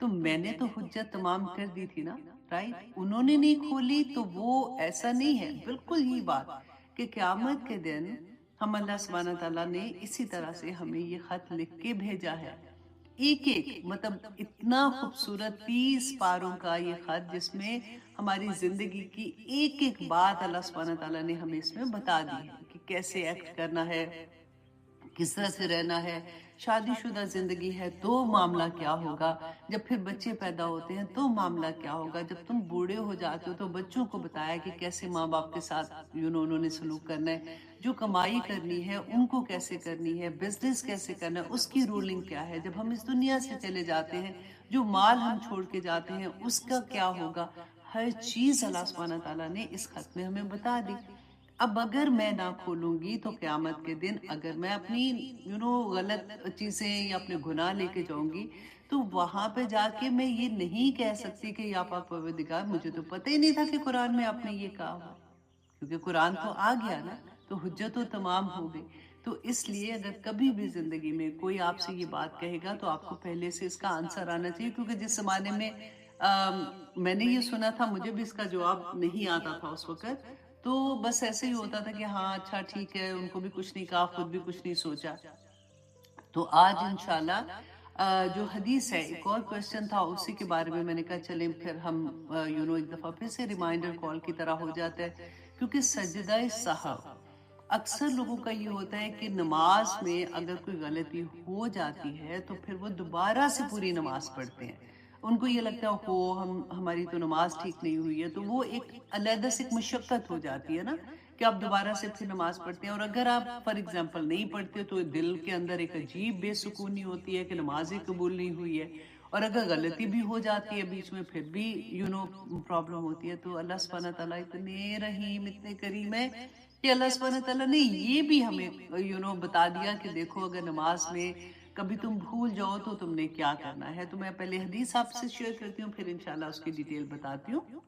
تو میں نے تو حجت تمام کر دی تھی نا، رائٹ؟ انہوں نے نہیں کھولی تو وہ ایسا نہیں ہے، بالکل ہی بات کہ قیامت کے دن ہم اللہ سبحانہ تعالیٰ نے اسی طرح سے ہمیں یہ خط لکھ کے بھیجا ہے، ایک ایک مطلب اتنا خوبصورت 30 پاروں کا یہ خط جس میں ہماری زندگی کی ایک ایک بات اللہ سبحانہ تعالیٰ نے ہمیں اس میں بتا دی ہے کہ کیسے ایکٹ کرنا ہے، کس طرح سے رہنا ہے، شادی شدہ زندگی ہے تو معاملہ کیا ہوگا، جب پھر بچے پیدا ہوتے ہیں تو معاملہ کیا ہوگا، جب تم بوڑھے ہو جاتے ہو تو بچوں کو بتایا کہ کیسے ماں باپ کے ساتھ انہوں نے سلوک کرنا ہے، جو کمائی کرنی ہے ان کو کیسے کرنی ہے، بزنس کیسے کرنا ہے، اس کی رولنگ کیا ہے، جب ہم اس دنیا سے چلے جاتے ہیں جو مال ہم چھوڑ کے جاتے ہیں اس کا کیا ہوگا، ہر چیز اللہ سبحانہ تعالیٰ نے اس خط میں ہمیں بتا دی۔ اب اگر میں نہ کھولوں گی تو قیامت کے دن اگر میں اپنی غلط چیزیں یا اپنے گناہ لے کے جاؤں گی تو وہاں پہ جا کے میں یہ نہیں کہہ سکتی کہ یا پاک پروردگار مجھے تو پتہ ہی نہیں تھا کہ قرآن میں آپ نے یہ کہا ہوا، کیونکہ قرآن تو آ گیا نا، تو حجت تو تمام ہو گئی۔ تو اس لیے اگر کبھی بھی زندگی میں کوئی آپ سے یہ بات کہے گا تو آپ کو پہلے سے اس کا آنسر آنا چاہیے، کیونکہ جس زمانے میں میں نے یہ سنا تھا، مجھے بھی اس کا جواب نہیں آتا تھا اس وقت، تو بس ایسے ہی ہوتا تھا کہ ہاں اچھا ٹھیک ہے، ان کو بھی کچھ نہیں کہا، خود بھی کچھ نہیں سوچا۔ تو آج انشاءاللہ جو حدیث ہے، ایک اور کویسچن تھا اسی کے بارے میں میں نے کہا چلیں پھر ہم ایک دفعہ پھر سے ریمائنڈر کال کی طرح ہو جاتا ہے، کیونکہ سجدہ سہو اکثر لوگوں کا یہ ہوتا ہے کہ نماز میں اگر کوئی غلطی ہو جاتی ہے تو پھر وہ دوبارہ سے پوری نماز پڑھتے ہیں، ان کو یہ لگتا ہے ہماری تو نماز ٹھیک نہیں ہوئی ہے، تو وہ ایک علیحدہ سے ایک مشقت ہو جاتی ہے نا کہ آپ دوبارہ سے پھر نماز پڑھتے ہیں، اور اگر آپ فار ایگزامپل نہیں پڑھتے تو دل کے اندر ایک عجیب بے سکونی ہوتی ہے کہ نماز ہی قبول نہیں ہوئی ہے، اور اگر غلطی بھی ہو جاتی ہے بیچ میں پھر بھی پرابلم ہوتی ہے۔ تو اللہ سبحانہ تعالیٰ اتنے رحیم اتنے کریم ہے کہ اللہ سبحانہ تعالیٰ نے یہ بھی ہمیں بتا دیا کہ دیکھو اگر نماز میں کبھی تم بھول جاؤ تو تم نے کیا کرنا ہے۔ تو میں پہلے حدیث آپ سے شیئر کرتی ہوں، پھر انشاءاللہ اس کی ڈیٹیل بتاتی ہوں۔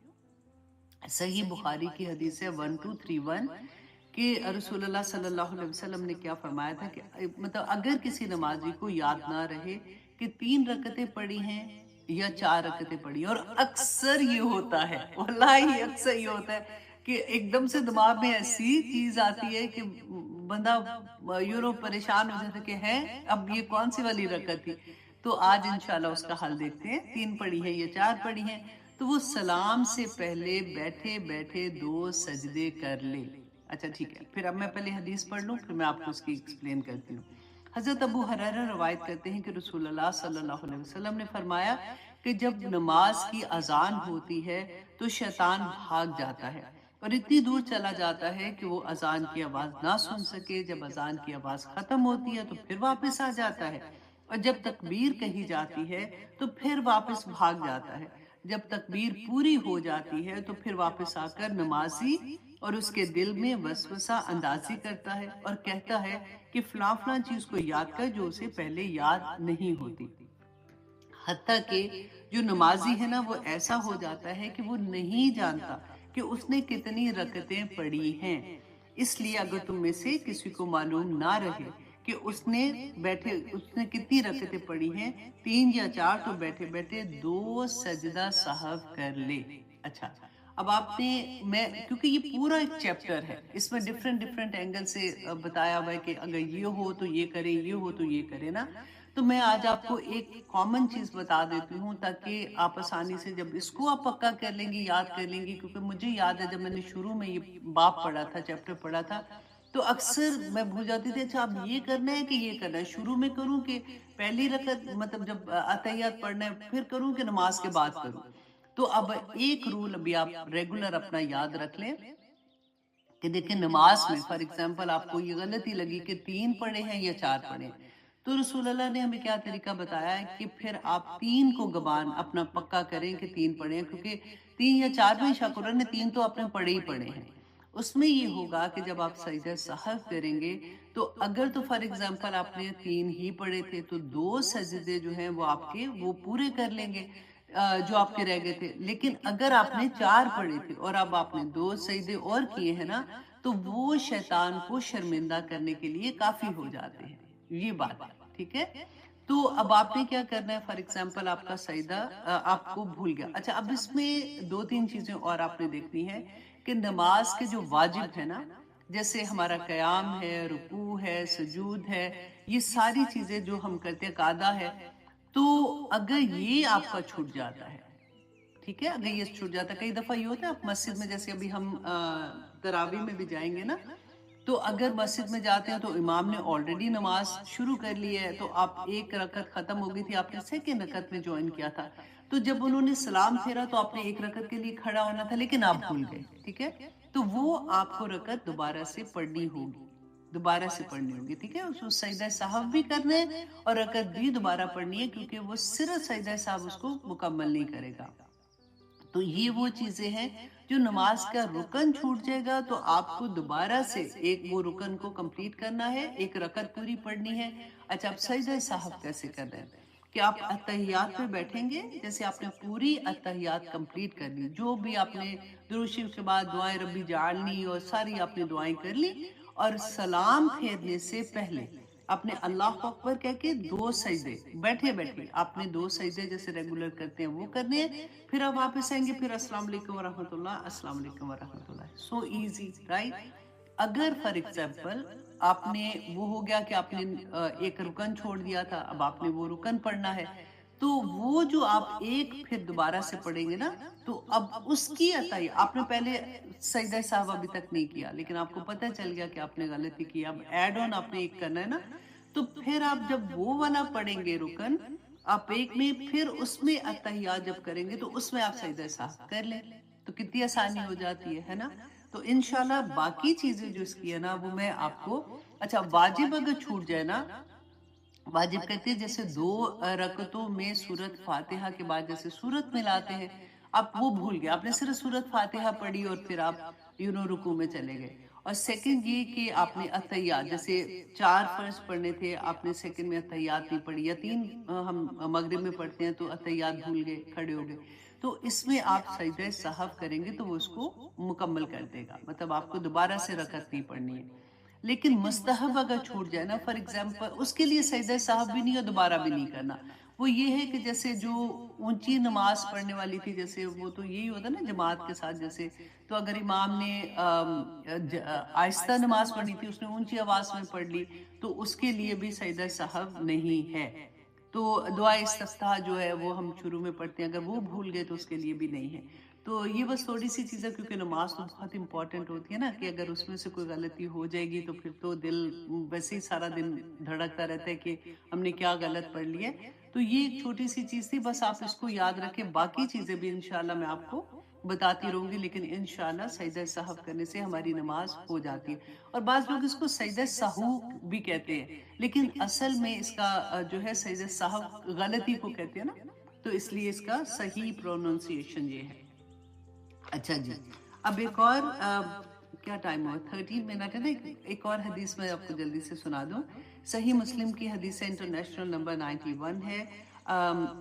صحیح بخاری کی حدیث ہے 1231 کہ رسول اللہ صلی اللہ علیہ وسلم نے کیا فرمایا تھا کہ مطلب اگر کسی نمازی کو یاد نہ رہے کہ 3 رکعتیں پڑھی ہیں یا 4 رکعتیں پڑھی ہیں، اور اکثر یہ ہوتا ہے، واللہ اکثر یہ ہوتا ہے کہ ایک دم سے دماغ میں ایسی چیز آتی ہے کہ بندہ پریشان ہو جاتا کہ ہے اب یہ کون سی والی رکعت تھی۔ تو آج انشاءاللہ اس کا حل دیکھتے ہیں، 3 پڑھی ہے یا 4 پڑھی ہیں، تو وہ سلام سے پہلے بیٹھے بیٹھے 2 سجدے کر لے۔ اچھا ٹھیک ہے، پھر اب میں پہلے حدیث پڑھ لوں، پھر میں آپ کو اس کی ایکسپلین کرتی ہوں۔ حضرت ابو ہریرہ روایت کرتے ہیں کہ رسول اللہ صلی اللہ علیہ وسلم نے فرمایا کہ جب نماز کی اذان ہوتی ہے تو شیطان بھاگ جاتا ہے اور اتنی دور چلا جاتا ہے کہ وہ اذان کی آواز نہ سن سکے، جب اذان کی آواز ختم ہوتی ہے تو پھر واپس آ جاتا ہے، اور جب تکبیر کہی جاتی ہے تو پھر واپس بھاگ جاتا ہے، جب تکبیر پوری ہو جاتی ہے تو پھر واپس آ کر نمازی اور اس کے دل میں وسوسہ اندازی کرتا ہے اور کہتا ہے کہ فلاں فلاں چیز کو یاد کر جو اسے پہلے یاد نہیں ہوتی، حتیٰ کہ جو نمازی ہے نا وہ ایسا ہو جاتا ہے کہ وہ نہیں جانتا کہ اس نے کتنی رکعتیں پڑھی ہیں۔ اس لیے اگر تم میں سے کسی کو معلوم نہ رہے کہ اس نے کتنی رکعتیں پڑھی ہیں، 3 یا 4، تو بیٹھے بیٹھے 2 سجدہ سہو کر لے۔ اچھا، اب آپ نے کیونکہ یہ پورا ایک چیپٹر ہے، اس میں ڈیفرنٹ اینگل سے بتایا ہوا ہے کہ اگر یہ ہو تو یہ کرے، یہ ہو تو یہ کرے نا، تو میں آج آپ کو ایک کامن چیز بتا دیتی ہوں تاکہ آپ آسانی سے جب اس کو آپ پکا کر لیں گی، یاد کر لیں گی، کیونکہ مجھے یاد ہے جب میں نے شروع میں یہ باب پڑھا تھا، چیپٹر پڑھا تھا، تو اکثر میں بھول جاتی تھی اچھا اب یہ کرنا ہے کہ یہ کرنا ہے، شروع میں کروں کہ پہلی رکعت مطلب جب اتحیات پڑھنا ہے پھر کروں کہ نماز کے بعد کروں۔ تو اب ایک رول ابھی آپ ریگولر اپنا یاد رکھ لیں کہ دیکھیں نماز میں فار ایگزامپل آپ کو یہ غلطی لگی کہ 3 پڑھے ہیں یا 4 پڑھے ہیں، تو رسول اللہ نے ہمیں کیا طریقہ بتایا ہے کہ پھر آپ 3 کو گبان اپنا پکا کریں کہ 3 پڑھے ہیں، کیونکہ 3 یا 4 میں شاکر نے 3 تو آپ نے پڑھے ہی پڑھے ہیں۔ اس میں یہ ہوگا کہ جب آپ سجدہ سہو کریں گے تو اگر تو فار ایگزامپل آپ نے 3 ہی پڑھے تھے تو 2 سجدے جو ہیں وہ آپ کے وہ پورے کر لیں گے جو آپ کے رہ گئے تھے، لیکن اگر آپ نے 4 پڑھے تھے اور اب آپ نے 2 سجدے اور کیے ہیں نا، تو وہ شیطان کو شرمندہ کرنے کے لیے کافی ہو جاتے ہیں، یہ بات ہے، ٹھیک ہے؟ تو اب آپ نے کیا کرنا ہے، فار ایگزامپل آپ کا سجدہ آپ کو بھول گیا. اچھا اب اس میں دو تین چیزیں اور آپ نے دیکھنی ہے کہ نماز کے جو واجب ہے نا، جیسے ہمارا قیام ہے، رکوع ہے، سجود ہے، یہ ساری چیزیں جو ہم کرتے ہیں، قاعدہ ہے، تو اگر یہ آپ کا چھوٹ جاتا ہے، ٹھیک ہے، اگر یہ چھوٹ جاتا ہے، کئی دفعہ یہ ہوتا ہے آپ مسجد میں، جیسے ابھی ہم تراویح میں بھی جائیں گے نا، تو اگر مسجد میں جاتے ہیں تو امام نے آلریڈی نماز شروع کر لی ہے، تو آپ ایک رکعت ختم ہو گئی تھی، آپ نے سیکنڈ رکعت میں جوائن کیا تھا، تو جب انہوں نے سلام پھیرا تو آپ نے ایک رکعت کے لیے کھڑا ہونا تھا، لیکن آپ بھول گئے، ٹھیک ہے، تو وہ آپ کو رکعت دوبارہ سے پڑھنی ہوگی، دوبارہ سے پڑھنی ہوگی، ٹھیک ہے، اس کو سجدہ سہو بھی کرنا ہے اور رکعت بھی دوبارہ پڑھنی ہے، کیونکہ وہ صرف سجدہ سہو اس کو مکمل نہیں کرے گا. تو یہ وہ چیزیں ہیں جو نماز کا رکن چھوٹ جائے گا تو آپ کو دوبارہ سے ایک وہ رکن کو کمپلیٹ کرنا ہے، ایک رکعت پوری پڑھنی ہے. اچھا اب سجدہ سہو کیسے کرنا ہے کہ آپ اتحیات پہ بیٹھیں گے، جیسے آپ نے پوری اتحیات کمپلیٹ کر لی، جو بھی آپ نے درود شریف کے بعد دعائیں ربی جعلنی اور ساری آپ نے دعائیں کر لی، اور سلام پھیرنے سے پہلے آپ نے اللہ اکبر کہہ کے دو سجدے بیٹھے بیٹھے آپ نے دو سجدے جیسے ریگولر کرتے ہیں وہ کرنے ہیں، پھر آپ واپس آئیں گے، پھر السلام علیکم ورحمۃ اللہ، السلام علیکم ورحمۃ اللہ. So easy right. اگر فار ایگزامپل آپ نے وہ ہو گیا کہ آپ نے ایک رکن چھوڑ دیا تھا، اب آپ نے وہ رکن پڑھنا ہے، تو وہ جو آپ ایک پھر دوبارہ سے پڑھیں گے نا، تو اب اس کی عطائی آپ نے پہلے سجدہ صاحب ابھی تک نہیں کیا، لیکن آپ کو پتہ چل گیا کہ آپ نے غلطی کی، اب ایڈ آن آپ نے ایک کرنا ہے نا، تو پھر آپ جب وہ والا پڑھیں گے رکن، آپ ایک میں پھر اس میں اتحیات جب کریں گے تو اس میں آپ سجدہ صاحب کر لیں، تو کتنی آسانی ہو جاتی ہے نا. تو انشاءاللہ باقی چیزیں جو اس کی ہے نا وہ میں آپ کو. اچھا واجب اگر چھوٹ جائے نا، واجب کہتے ہیں جیسے دو رکعتوں میں سورت فاتحہ کے بعد جیسے سورت ملاتے ہیں، آپ وہ بھول گئے، آپ نے صرف سورت فاتحہ پڑھی اور پھر آپ رکوع میں چلے گئے. اور سیکنڈ یہ کہ آپ نے اتحیات جیسے چار فرض پڑھنے تھے، آپ نے سیکنڈ میں اتحیات نہیں پڑھی، یا تین ہم مغرب میں پڑھتے ہیں تو اتحیات بھول گئے، کھڑے ہو گئے، تو اس میں آپ سجدہ سہو کریں گے تو وہ اس کو مکمل کر دے گا، مطلب آپ کو دوبارہ سے رکعت نہیں پڑھنی ہے. لیکن مستحب اگر چھوٹ جائے نا، فار ایگزامپل اس کے لیے سجدہ صاحب بھی نہیں اور دوبارہ بھی نہیں کرنا. وہ یہ ہے کہ جیسے جو اونچی نماز پڑھنے والی تھی، جیسے وہ تو یہی ہوتا نا جماعت کے ساتھ، جیسے تو اگر امام نے آہستہ نماز پڑھنی تھی، اس نے اونچی آواز میں پڑھ لی، تو اس کے لیے بھی سجدہ صاحب نہیں ہے. تو دعا استفتاح جو ہے وہ ہم شروع میں پڑھتے ہیں، اگر وہ بھول گئے تو اس کے لیے بھی نہیں ہے. تو یہ بس تھوڑی سی چیزیں، کیونکہ نماز تو بہت امپورٹنٹ ہوتی ہے نا، کہ اگر اس میں سے کوئی غلطی ہو جائے گی تو پھر تو دل ویسے ہی سارا دن دھڑکتا رہتا ہے کہ ہم نے کیا غلط پڑھ لیا. تو یہ ایک چھوٹی سی چیز تھی، بس آپ اس کو یاد رکھیں، باقی چیزیں بھی انشاءاللہ میں آپ کو بتاتی رہوں گی، لیکن انشاءاللہ سجدہ سہو کرنے سے ہماری نماز ہو جاتی ہے. اور بعض لوگ اس کو سجدہ سہو بھی کہتے ہیں، لیکن اصل میں اس کا جو ہے سجدہ سہو غلطی کو کہتے ہیں نا، تو اس لیے اس کا صحیح پروننسیشن یہ ہے. اچھا جی، اب ایک اور کیا ٹائم ہوا، 13 منٹ ہے نا، ایک اور حدیث میں آپ کو جلدی سے سنا دوں. صحیح مسلم کی حدیث انٹرنیشنل نمبر 91 ہے.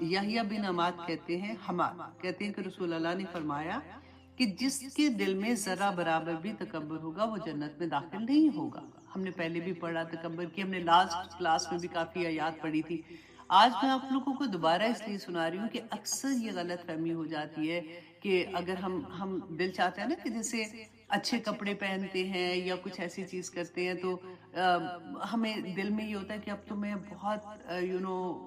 یحییٰ بن عماد کہتے ہیں، حماد کہتے ہیں کہ رسول اللہ نے فرمایا کہ جس کے دل میں ذرا برابر بھی تکبر ہوگا وہ جنت میں داخل نہیں ہوگا. ہم نے پہلے بھی پڑھا تکبر کی، ہم نے لاسٹ کلاس میں بھی کافی آیات پڑھی تھی. آج میں آپ لوگوں کو دوبارہ اس لیے سنا رہی ہوں کہ اکثر یہ غلط فہمی ہو جاتی ہے کہ اگر ہم دل چاہتے ہیں نا کہ جیسے اچھے کپڑے پہنتے ہیں یا کچھ ایسی چیز کرتے ہیں، تو ہمیں دل میں یہ ہوتا ہے کہ اب تو میں بہت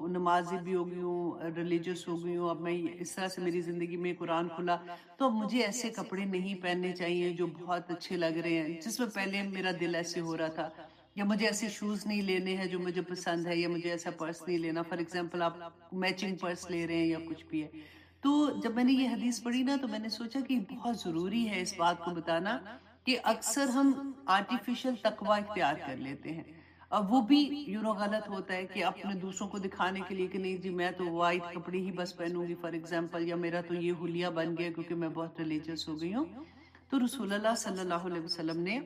نمازی بھی ہو گئی ہوں، ریلیجس ہو گئی ہوں، اب میں اس طرح سے میری زندگی میں قرآن کھلا تو اب مجھے ایسے کپڑے نہیں پہننے چاہیے جو بہت اچھے لگ رہے ہیں، جس میں پہلے میرا دل ایسے ہو رہا تھا، یا مجھے ایسے شوز نہیں لینے ہیں جو مجھے پسند ہے، یا مجھے ایسا پرس نہیں لینا. فار ایگزامپل آپ میچنگ پرس لے رہے ہیں یا کچھ بھی ہے. تو جب میں نے یہ حدیث پڑھی نا تو میں نے سوچا کہ بہت ضروری ہے اس بات کو بتانا کہ اکثر ہم آرٹیفیشل تقوی اختیار کر لیتے ہیں. اب وہ بھی غلط ہوتا ہے کہ اپنے دوسروں کو دکھانے کے لیے کہ نہیں جی میں تو وائٹ کپڑے ہی بس پہنوں گی فار ایگزامپل، یا میرا تو یہ حلیہ بن گیا کیونکہ میں بہت ریلیجس ہو گئی ہوں. تو رسول اللہ صلی اللہ علیہ وسلم نے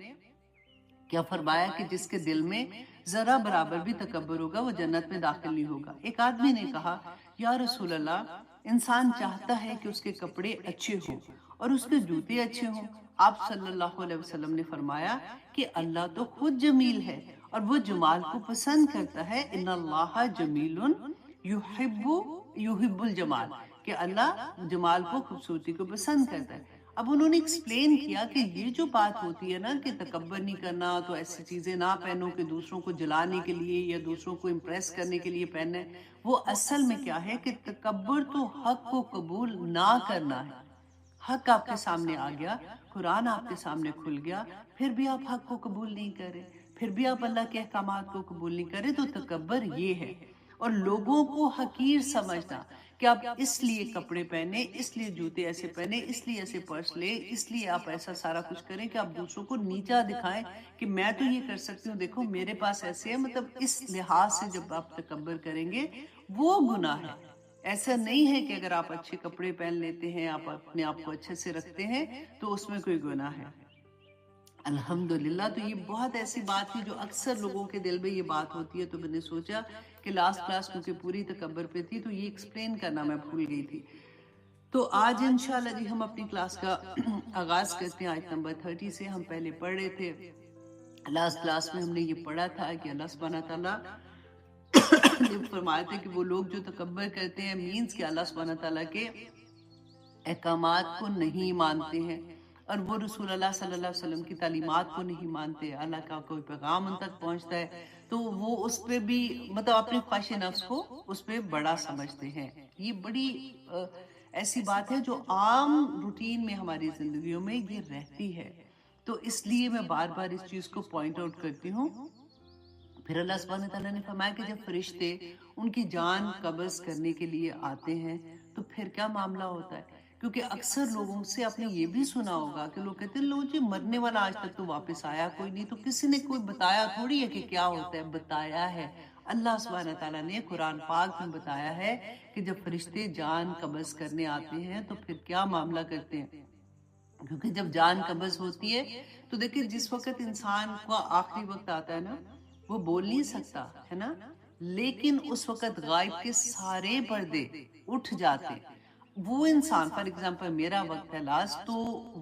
کیا فرمایا کہ جس کے دل میں ذرا برابر بھی تکبر ہوگا وہ جنت میں داخل نہیں ہوگا. ایک آدمی نے کہا یا رسول اللہ، انسان چاہتا ہے کہ اس کے کپڑے اچھے ہوں اور اس کے جوتے اچھے ہوں. آپ صلی اللہ علیہ وسلم نے فرمایا کہ اللہ تو خود جمیل ہے اور وہ جمال کو پسند کرتا ہے. ان اللہ جمیل یحب الجمال، کہ اللہ جمال کو، خوبصورتی کو پسند کرتا ہے. اب انہوں نے ایکسپلین کیا کہ یہ جو بات ہوتی ہے نا کہ تکبر نہیں کرنا، تو ایسی چیزیں نہ پہنو کہ دوسروں کو جلانے کے لیے یا دوسروں کو امپریس کرنے کے لیے پہننا ہے، وہ اصل میں کیا ہے کہ تکبر تو حق کو قبول نہ کرنا ہے. حق آپ کے سامنے آ گیا، قرآن آپ کے سامنے کھل گیا، پھر بھی آپ حق کو قبول نہیں کرے، پھر بھی آپ اللہ کے احکامات کو قبول نہیں کرے، تو تکبر یہ ہے. اور لوگوں کو حقیر سمجھنا کہ آپ اس لیے کپڑے پہنے، اس لیے جوتے ایسے پہنے، اس لیے ایسے پرس لے، اس لیے آپ ایسا سارا کچھ کریں کہ آپ دوسروں کو نیچا دکھائیں کہ میں تو یہ کر سکتی ہوں، دیکھو میرے پاس ایسے ہے. مطلب اس لحاظ سے جب آپ تکبر کریں گے وہ گناہ ہے. ایسا نہیں ہے کہ اگر آپ اچھے کپڑے پہن لیتے ہیں، آپ اپنے آپ کو اچھے سے رکھتے ہیں تو اس میں کوئی گناہ ہے. الحمدللہ. تو یہ بہت ایسی بات ہے جو اکثر لوگوں کے دل میں یہ بات ہوتی ہے. تو میں نے سوچا کہ لاسٹ کلاس کیونکہ پوری تکبر پہ تھی تو یہ ایکسپلین کرنا میں بھول گئی تھی. تو آج انشاءاللہ جی ہم اپنی کلاس کا آغاز کرتے ہیں آیت نمبر 30 سے. ہم پہلے پڑھ رہے تھے، لاسٹ کلاس میں ہم نے یہ پڑھا تھا کہ اللہ سبحانہ تعالیٰ نے فرمایا تھا کہ وہ لوگ جو تکبر کرتے ہیں مینز کہ اللہ سبحانہ تعالیٰ کے احکامات کو نہیں مانتے ہیں، اور وہ رسول اللہ صلی اللہ علیہ وسلم کی تعلیمات کو نہیں مانتے. اللہ کا کوئی پیغام ان تک پہنچتا ہے تو وہ اس پہ بھی مطلب اپنی خواہش نفس کو اس پہ بڑا سمجھتے ہیں. یہ بڑی ایسی بات ہے جو عام روٹین میں ہماری زندگیوں میں یہ رہتی ہے. تو اس لیے میں بار بار اس چیز کو پوائنٹ آؤٹ کرتی ہوں. پھر اللہ سبحانہ تعالیٰ نے فرمایا کہ جب فرشتے ان کی جان قبض کرنے کے لیے آتے ہیں تو پھر کیا معاملہ ہوتا ہے. کیونکہ اکثر لوگوں سے آپ نے یہ بھی سنا ہوگا کہ لوگ کہتے ہیں لوگ جی مرنے والا آج تک تو واپس آیا کوئی نہیں. تو کسی نے کوئی بتایا تھوڑی ہے کہ کیا ہوتا ہے، بتایا ہے اللہ سبحانہ تعالیٰ نے قرآن پاک میں بتایا ہے کہ جب فرشتے جان قبض کرنے آتے ہیں تو پھر کیا معاملہ کرتے ہیں. کیونکہ جب جان قبض ہوتی ہے تو دیکھیں جس وقت انسان کا آخری وقت آتا ہے نا وہ بول نہیں سکتا ہے نا، لیکن اس وقت غائب کے سارے پردے اٹھ جاتے. وہ انسان فار ایگزامپل میرا وقت ہے لاسٹ، تو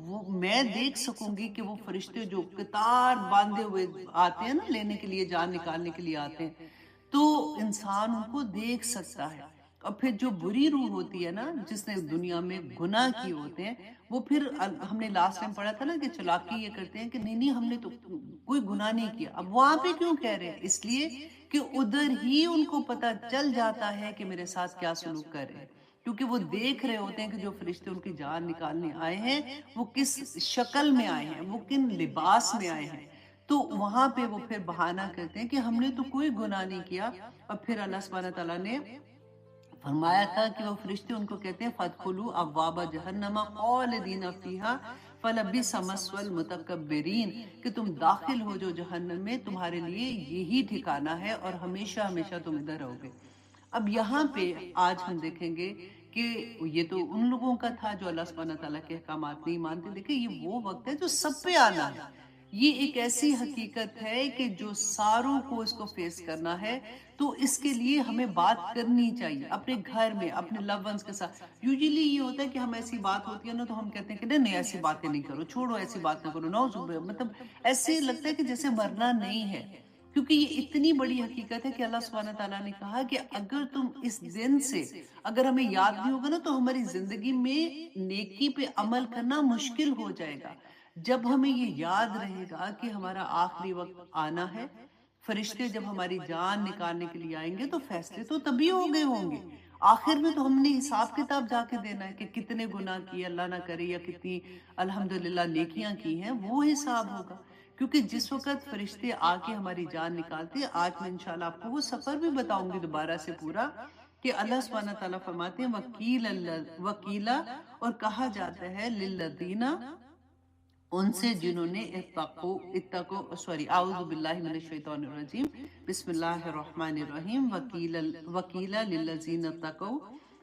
وہ میں دیکھ سکوں گی کہ وہ فرشتے جو قطار باندھے ہوئے آتے ہیں نا لینے کے لیے، جان نکالنے کے لیے آتے ہیں، تو انسان ان کو دیکھ سکتا ہے. اور پھر جو بری روح ہوتی ہے نا جس نے دنیا میں گناہ کیے ہوتے ہیں، وہ پھر ہم نے لاسٹ ٹائم پڑھا تھا نا کہ چلاکی یہ کرتے ہیں کہ نہیں نہیں ہم نے تو کوئی گناہ نہیں کیا. اب وہاں پہ کیوں کہہ رہے ہیں؟ اس لیے کہ ادھر ہی ان کو پتہ چل جاتا ہے کہ میرے ساتھ کیا سلوک کر رہے ہیں. کیونکہ وہ دیکھ رہے ہوتے ہیں کہ جو فرشتے ان کی جان نکالنے آئے ہیں وہ کس شکل میں آئے ہیں، وہ کن لباس میں آئے ہیں. تو وہاں پہ وہ پھر بہانہ کرتے ہیں کہ ہم نے تو کوئی گناہ نہیں کیا. اور پھر اللہ سبحانہ تعالیٰ نے فرمایا تھا کہ وہ فرشتے ان کو کہتے ہیں فَادْخُلُوا أَبْوَابَ جَهَنَّمَ خَالِدِينَ فِيهَا فَلَبِئْسَ مَثْوَى الْمُتَكَبِّرِينَ، کہ تم داخل ہو جو جہنم میں، تمہارے لیے یہی ٹھکانہ ہے اور ہمیشہ ہمیشہ تم ادھر رہو گے. اب یہاں پہ آج ہم دیکھیں گے کہ یہ تو ان لوگوں کا تھا جو اللہ سبحانہ تعالیٰ کے احکامات نہیں مانتے. دیکھیں یہ وہ وقت ہے جو سب پہ آنا ہے. یہ ایک ایسی حقیقت ہے کہ جو ساروں کو اس کو فیس کرنا ہے. تو اس کے لیے ہمیں بات کرنی چاہیے اپنے گھر میں، اپنے لو ونس کے ساتھ. یوزلی یہ ہوتا ہے کہ ہم ایسی بات ہوتی ہے نا تو ہم کہتے ہیں کہ نہیں ایسی باتیں نہیں کرو، چھوڑو ایسی بات نہ کرو، نعوذ باللہ. مطلب ایسے لگتا ہے کہ جیسے مرنا نہیں ہے. کیونکہ یہ اتنی بڑی حقیقت ہے کہ اللہ سبحانہ تعالیٰ نے کہا کہ اگر تم اس دن سے اگر ہمیں یاد نہیں ہوگا نا تو ہماری زندگی میں نیکی پہ عمل کرنا مشکل ہو جائے گا. جب ہمیں یہ یاد رہے گا کہ ہمارا آخری وقت آنا ہے، فرشتے جب ہماری جان نکالنے کے لیے آئیں گے تو فیصلے تو تبھی ہو گئے ہوں گے. آخر میں تو ہم نے حساب کتاب جا کے دینا ہے کہ کتنے گناہ کیے اللہ نہ کرے یا کتنی الحمدللہ نیکیاں کی ہیں، وہ حساب ہوگا. کیونکہ جس وقت فرشتے آ کے ہماری جان نکالتے ہیں، آج میں انشاءاللہ آپ کو وہ سفر بھی بتاؤں گی دوبارہ سے پورا، کہ اللہ سبحانہ تعالیٰ فرماتے ہیں وکیلا، اور کہا جاتا ہے للذین، ان سے جنہوں نے اعوذ باللہ من الشیطان الرجیم، بسم اللہ الرحمن الرحیم. وکیلا للذین اتقوا،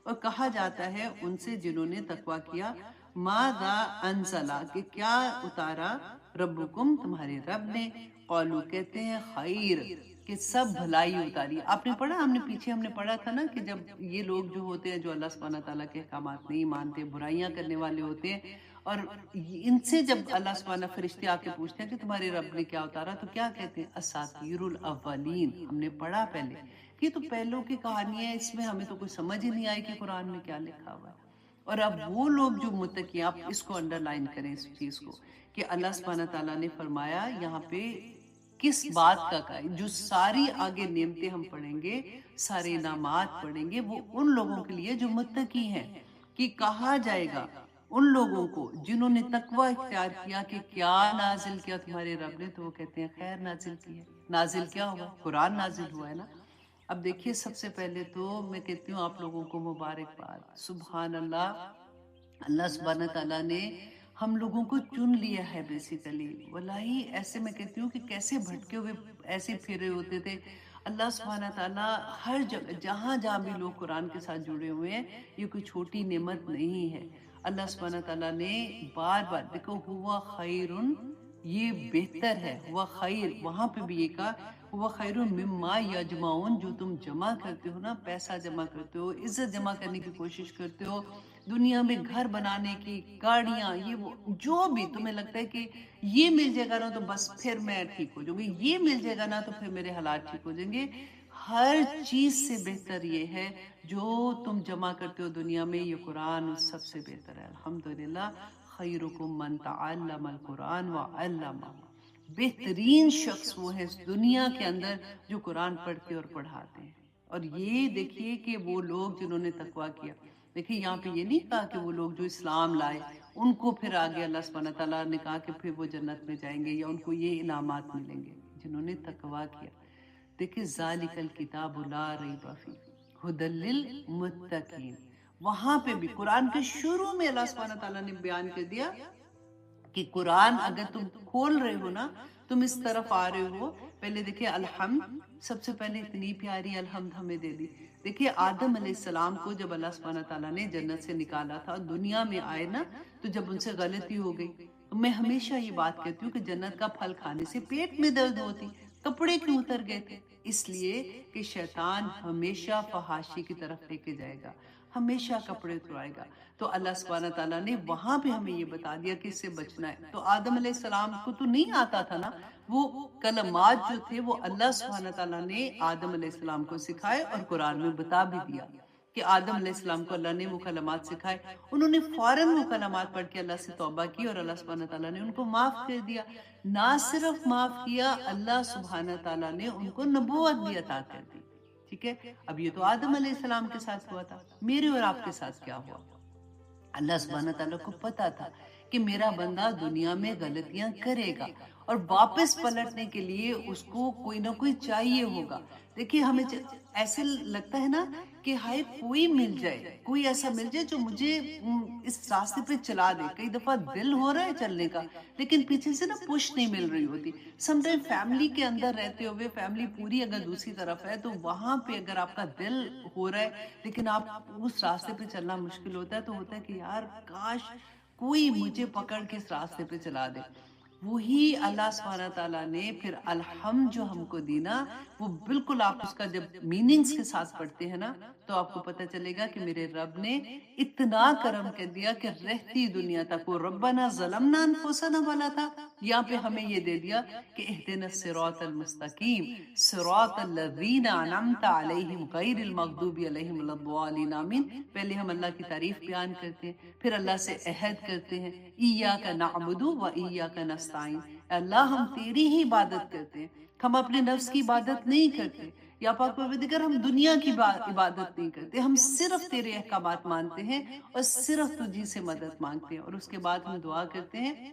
اور کہا جاتا ہے ان سے جنہوں نے تقوی کیا، ماذا انزلا، کہ کیا اتارا، ربکم، تمہارے رب نے، قالو، کہتے ہیں خیر، کہ سب بھلائی اتاری. آپ نے پڑھا، ہم نے پڑھا تھا نا کہ جب یہ لوگ جو ہوتے ہیں جو اللہ سبحانہ تعالیٰ کے احکامات نہیں مانتے، برائیاں کرنے والے ہوتے ہیں، اور ان سے جب اللہ سبحانہ فرشتے آ کے پوچھتے ہیں کہ تمہارے رب نے کیا اتارا، تو کیا کہتے ہیں؟ اساطیر الاولین. ہم نے پڑھا پہلے کہ تو پہلوں کی کہانیاں، اس میں ہمیں تو کوئی سمجھ ہی نہیں آئی کہ قرآن میں کیا لکھا ہوا ہے. اور اب وہ لوگ جو متقی، آپ اس کو انڈر لائن کریں اس چیز کو، کہ اللہ سبحانہ تعالیٰ نے فرمایا یہاں پہ کس بات کا کہا، جو ساری آگے نعمتیں ہم پڑھیں گے، سارے انعامات پڑھیں گے، وہ ان لوگوں کے لیے جو متقی ہیں. کہ کہا جائے گا ان لوگوں کو جنہوں نے تقوی اختیار کیا کہ کیا نازل کیا تمہارے رب نے، تو وہ کہتے ہیں خیر نازل کی ہے. نازل کیا ہوا؟ قرآن نازل ہوا ہے نا. اب دیکھیے، سب سے پہلے تو میں کہتی ہوں آپ لوگوں کو مبارکباد. سبحان اللہ، اللہ سبحانہ تعالیٰ نے ہم لوگوں کو چن لیا ہے بیسیکلی. واللہ ایسے میں کہتی ہوں کہ کیسے بھٹکے ہوئے ایسے پھرے ہوتے تھے. اللہ سبحانہ تعالیٰ ہر جگہ جہاں جہاں بھی لوگ قرآن کے ساتھ جڑے ہوئے ہیں، یہ کوئی چھوٹی نعمت نہیں ہے. اللہ سبحانہ تعالیٰ نے بار بار دیکھو، ہوا خیرن، یہ بہتر ہے. ہوا خیر، وہاں پہ بھی یہ کہا ہوا خیر مما یجمعون، جو تم جمع کرتے ہو نا، پیسہ جمع کرتے ہو، عزت جمع کرنے کی کوشش کرتے ہو، دنیا میں گھر بنانے کی، گاڑیاں، یہ وہ جو بھی تمہیں لگتا ہے کہ یہ مل جائے گا نا تو بس پھر میں ٹھیک ہو جاؤں گی، یہ مل جائے گا نا تو پھر میرے حالات ٹھیک ہو جائیں گے. ہر چیز سے بہتر یہ ہے جو تم جمع کرتے ہو دنیا میں، یہ قرآن سب سے بہتر ہے. الحمدللہ، خیرکم من تعلم القرآن وعلمہ. بہترین شخص وہ ہے اس دنیا کے اندر جو قرآن پڑھتے اور پڑھاتے ہیں. اور یہ دیکھیے کہ وہ لوگ جنہوں نے تقویٰ کیا، دیکھیے یہاں پہ یہ نہیں کہا کہ وہ لوگ جو اسلام لائے ان کو پھر آگے اللہ سبحانہ تعالیٰ نے کہا کہ پھر وہ جنت میں جائیں گے یا ان کو یہ انعامات ملیں گے. جنہوں نے تقویٰ کیا، دیکھیے ذالک الکتاب لا ریب فیہ ھدی للمتقین. وہاں پہ بھی قرآن کے شروع میں اللہ سبحانہ تعالیٰ نے بیان کر دیا کہ قرآن اگر تم کھول رہے ہو نا، تم اس طرف آ رہے ہو، پہلے دیکھیں الحمد، سب سے پہلے اتنی پیاری الحمد ہمیں دے دی. دیکھیے آدم علیہ السلام کو جب اللہ سبحانہ تعالیٰ نے جنت سے نکالا تھا، دنیا میں آئے نا، تو جب ان سے غلطی ہو گئی، میں ہمیشہ یہ بات کہتی ہوں کہ جنت کا پھل کھانے سے پیٹ میں درد ہوتی، کپڑے کیوں اتر گئے تھے؟ اس لیے کہ شیطان ہمیشہ فحاشی کی طرف لے کے جائے گا، ہمیشہ کپڑے اتروائے گا. تو اللہ سبحانہ تعالیٰ نے وہاں پہ ہمیں یہ بتا دیا کہ اس سے بچنا ہے. تو آدم علیہ السلام کو تو نہیں آتا تھا نا، وہ کلمات جو تھے وہ اللہ سبحانہ تعالیٰ نے آدم علیہ السلام کو سکھائے اور قرآن میں بتا بھی دیا کہ آدم علیہ السلام کو اللہ نے وہ کلمات سکھائے. انہوں نے فوراً وہ کلمات پڑھ کے اللہ سے توبہ کی اور اللہ سبحانہ تعالیٰ نے ان کو معاف کر دیا. نہ صرف معاف کیا، اللہ سبحانہ تعالیٰ نے ان کو نبوت بھی عطا کر دی. ٹھیک ہے، اب یہ تو آدم علیہ السلام کے ساتھ ہوا تھا، میرے اور آپ کے ساتھ کیا ہوا؟ اللہ سبحانہ تعالیٰ کو پتا تھا کہ میرا بندہ دنیا میں غلطیاں کرے گا اور واپس پلٹنے کے لیے اس کو کوئی نہ کوئی چاہیے ہوگا. دیکھیے ہمیں ایسے لگتا ہے نا کہ ہائے کوئی مل جائے، کوئی ایسا مل جائے جو مجھے اس راستے پہ چلا دے. کئی دفعہ دل ہو رہا ہے چلنے کا لیکن پیچھے سے نا پش نہیں مل رہی ہوتی. سم ٹائم فیملی کے اندر رہتے ہوئے، فیملی پوری اگر دوسری طرف ہے تو وہاں پہ اگر آپ کا دل ہو رہا ہے لیکن آپ اس راستے پہ چلنا مشکل ہوتا ہے، تو ہوتا ہے کہ یار کاش کوئی مجھے پکڑ کے اس راستے پہ چلا دے. وہی اللہ سبحانہ تعالیٰ نے پھر الحمد جو ہم کو دی نا، وہ بالکل آپ اس کا جب میننگز کے ساتھ پڑھتے ہیں نا تو آپ کو پتہ چلے گا کہ میرے رب نے اتنا کرم کر دیا کہ رہتی دنیا تک وہ ربنا ظلمنا انفسنا والا تھا، یہاں پہ ہمیں یہ دے دیا کہ اہدنا الصراط المستقیم صراط الذین انعمت علیہم غیر المغضوب علیہم ولا الضالین. آمین. پہلے ہم اللہ کی تعریف بیان کرتے ہیں، پھر اللہ سے عہد کرتے ہیں، ایاک نعبد و ایاک نستعین، اللہ ہم تیری ہی عبادت کرتے ہیں، ہم اپنے نفس کی عبادت نہیں کرتے. یا پاک پروردگار ہم دنیا کی عبادت نہیں کرتے، ہم صرف تیرے احکامات مانتے ہیں اور صرف تجھی سے مدد مانگتے ہیں. اور اس کے بعد ہم دعا کرتے ہیں.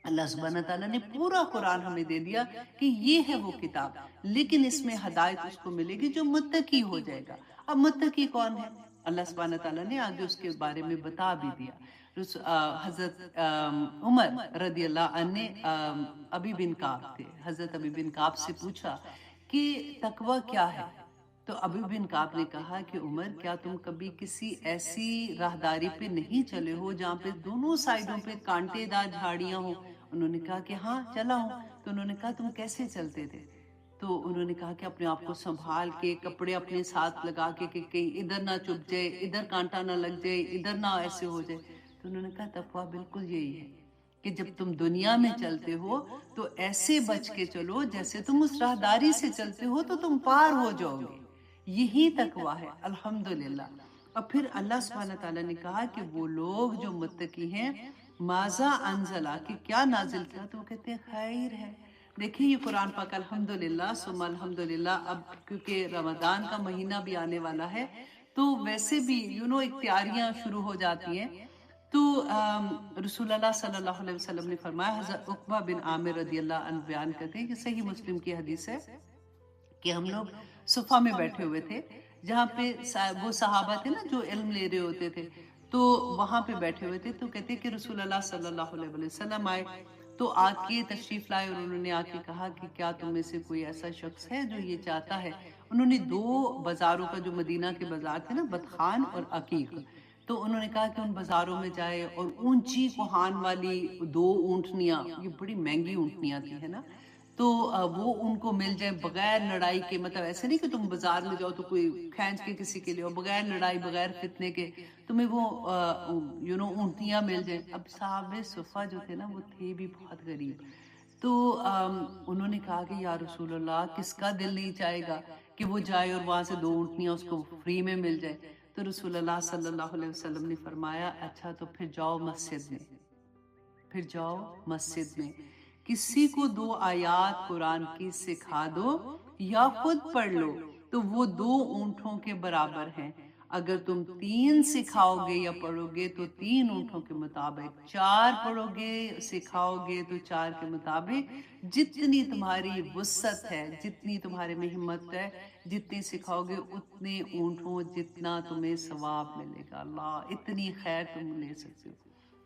اللہ سبحانہ تعالیٰ نے پورا قرآن ہمیں دے دیا کہ یہ ہے وہ کتاب، لیکن اس میں ہدایت اس کو ملے گی جو متقی ہو جائے گا. اب متقی کون ہے؟ اللہ سبحانہ تعالیٰ نے آگے اس کے بارے میں بتا بھی دیا. حضرت عمر رضی اللہ عنہ نے ابی بن کعب تھے، حضرت ابی بن کعب سے پوچھا کہ تقوی کیا ہے؟ تو ابی بن کعب نے کہا کہ عمر کیا تم کبھی کسی ایسی راہداری پہ نہیں چلے ہو جہاں پہ دونوں سائیڈوں پہ کانٹے دار جھاڑیاں ہوں؟ انہوں نے کہا کہ ہاں چلا ہوں. تو انہوں نے کہا تم کیسے چلتے تھے؟ تو انہوں نے کہا کہ اپنے آپ کو سنبھال کے کپڑے اپنے ساتھ لگا کے کہ کہیں ادھر نہ چپ جائے، ادھر کانٹا نہ لگ جائے، ادھر نہ ایسے ہو جائے. تو انہوں نے کہا تقویٰ بالکل یہی ہے کہ جب تم دنیا میں چلتے ہو تو ایسے بچ کے چلو جیسے تم اس راہداری سے چلتے ہو تو تم پار ہو جاؤ گے. یہی تقویٰ ہے الحمدللہ. اور پھر اللہ سبحانہ تعالیٰ نے کہا کہ وہ لوگ جو متقی ہیں ماذا انزلہ کہ کیا نازل کیا، تو وہ کہتے ہیں خیر ہے. دیکھیں یہ قرآن پاک الحمدللہ ثم الحمدللہ. اب کیونکہ رمضان کا مہینہ بھی آنے والا ہے تو ویسے بھی ایک تیاریاں شروع ہو جاتی ہیں. تو رسول اللہ صلی اللہ علیہ وسلم نے فرمایا، حضرت عقبہ بن عامر رضی اللہ عنہ بیان کرتے ہیں کہ صحیح مسلم کی حدیث ہے کہ ہم لوگ صفہ میں بیٹھے ہوئے تھے جہاں پہ وہ صحابہ تھے نا جو علم لے رہے ہوتے تھے، تو وہاں پہ بیٹھے ہوئے تھے. تو کہتے کہ رسول اللہ صلی اللہ علیہ وسلم آئے تو آ کے تشریف لائے اور انہوں نے آ کے کہا کہ کیا تم میں سے کوئی ایسا شخص ہے جو یہ چاہتا ہے. انہوں نے 2 بازاروں کا جو مدینہ کے بازار تھے نا، بدخان اور عقیق، تو انہوں نے کہا کہ ان بازاروں میں جائے اور اونچی کوہان والی 2 اونٹنیاں، یہ بڑی مہنگی اونٹنیاں تھی ہے نا، تو وہ ان کو مل جائیں بغیر لڑائی کے. مطلب ایسے نہیں کہ تم بازار میں جاؤ تو کوئی کھینچ کے کسی کے لیے، اور بغیر لڑائی بغیر فتنے کے تمہیں وہ اونٹنیاں مل جائیں. اب صحابہ صفہ جو تھے نا وہ تھے بھی بہت غریب. تو انہوں نے کہا کہ یا رسول اللہ کس کا دل نہیں چاہے گا کہ وہ جائے اور وہاں سے 2 اونٹنیاں اس کو فری میں مل جائے. تو رسول اللہ صلی اللہ علیہ وسلم نے فرمایا اچھا تو پھر جاؤ مسجد میں، پھر جاؤ مسجد میں کسی کو 2 آیات قرآن کی سکھا دو یا خود پڑھ لو تو وہ 2 اونٹوں کے برابر ہیں. اگر تم 3 سکھاؤ گے یا پڑھو گے تو 3 اونٹوں کے مطابق، 4 پڑھو گے سکھاؤ گے تو 4 کے مطابق. جتنی تمہاری وسعت ہے، جتنی تمہارے میں ہمت ہے، جتنی سکھاؤ گے اتنے اونٹوں جتنا تمہیں ثواب ملے گا. اللہ اتنی خیر تم لے سکتے ہو.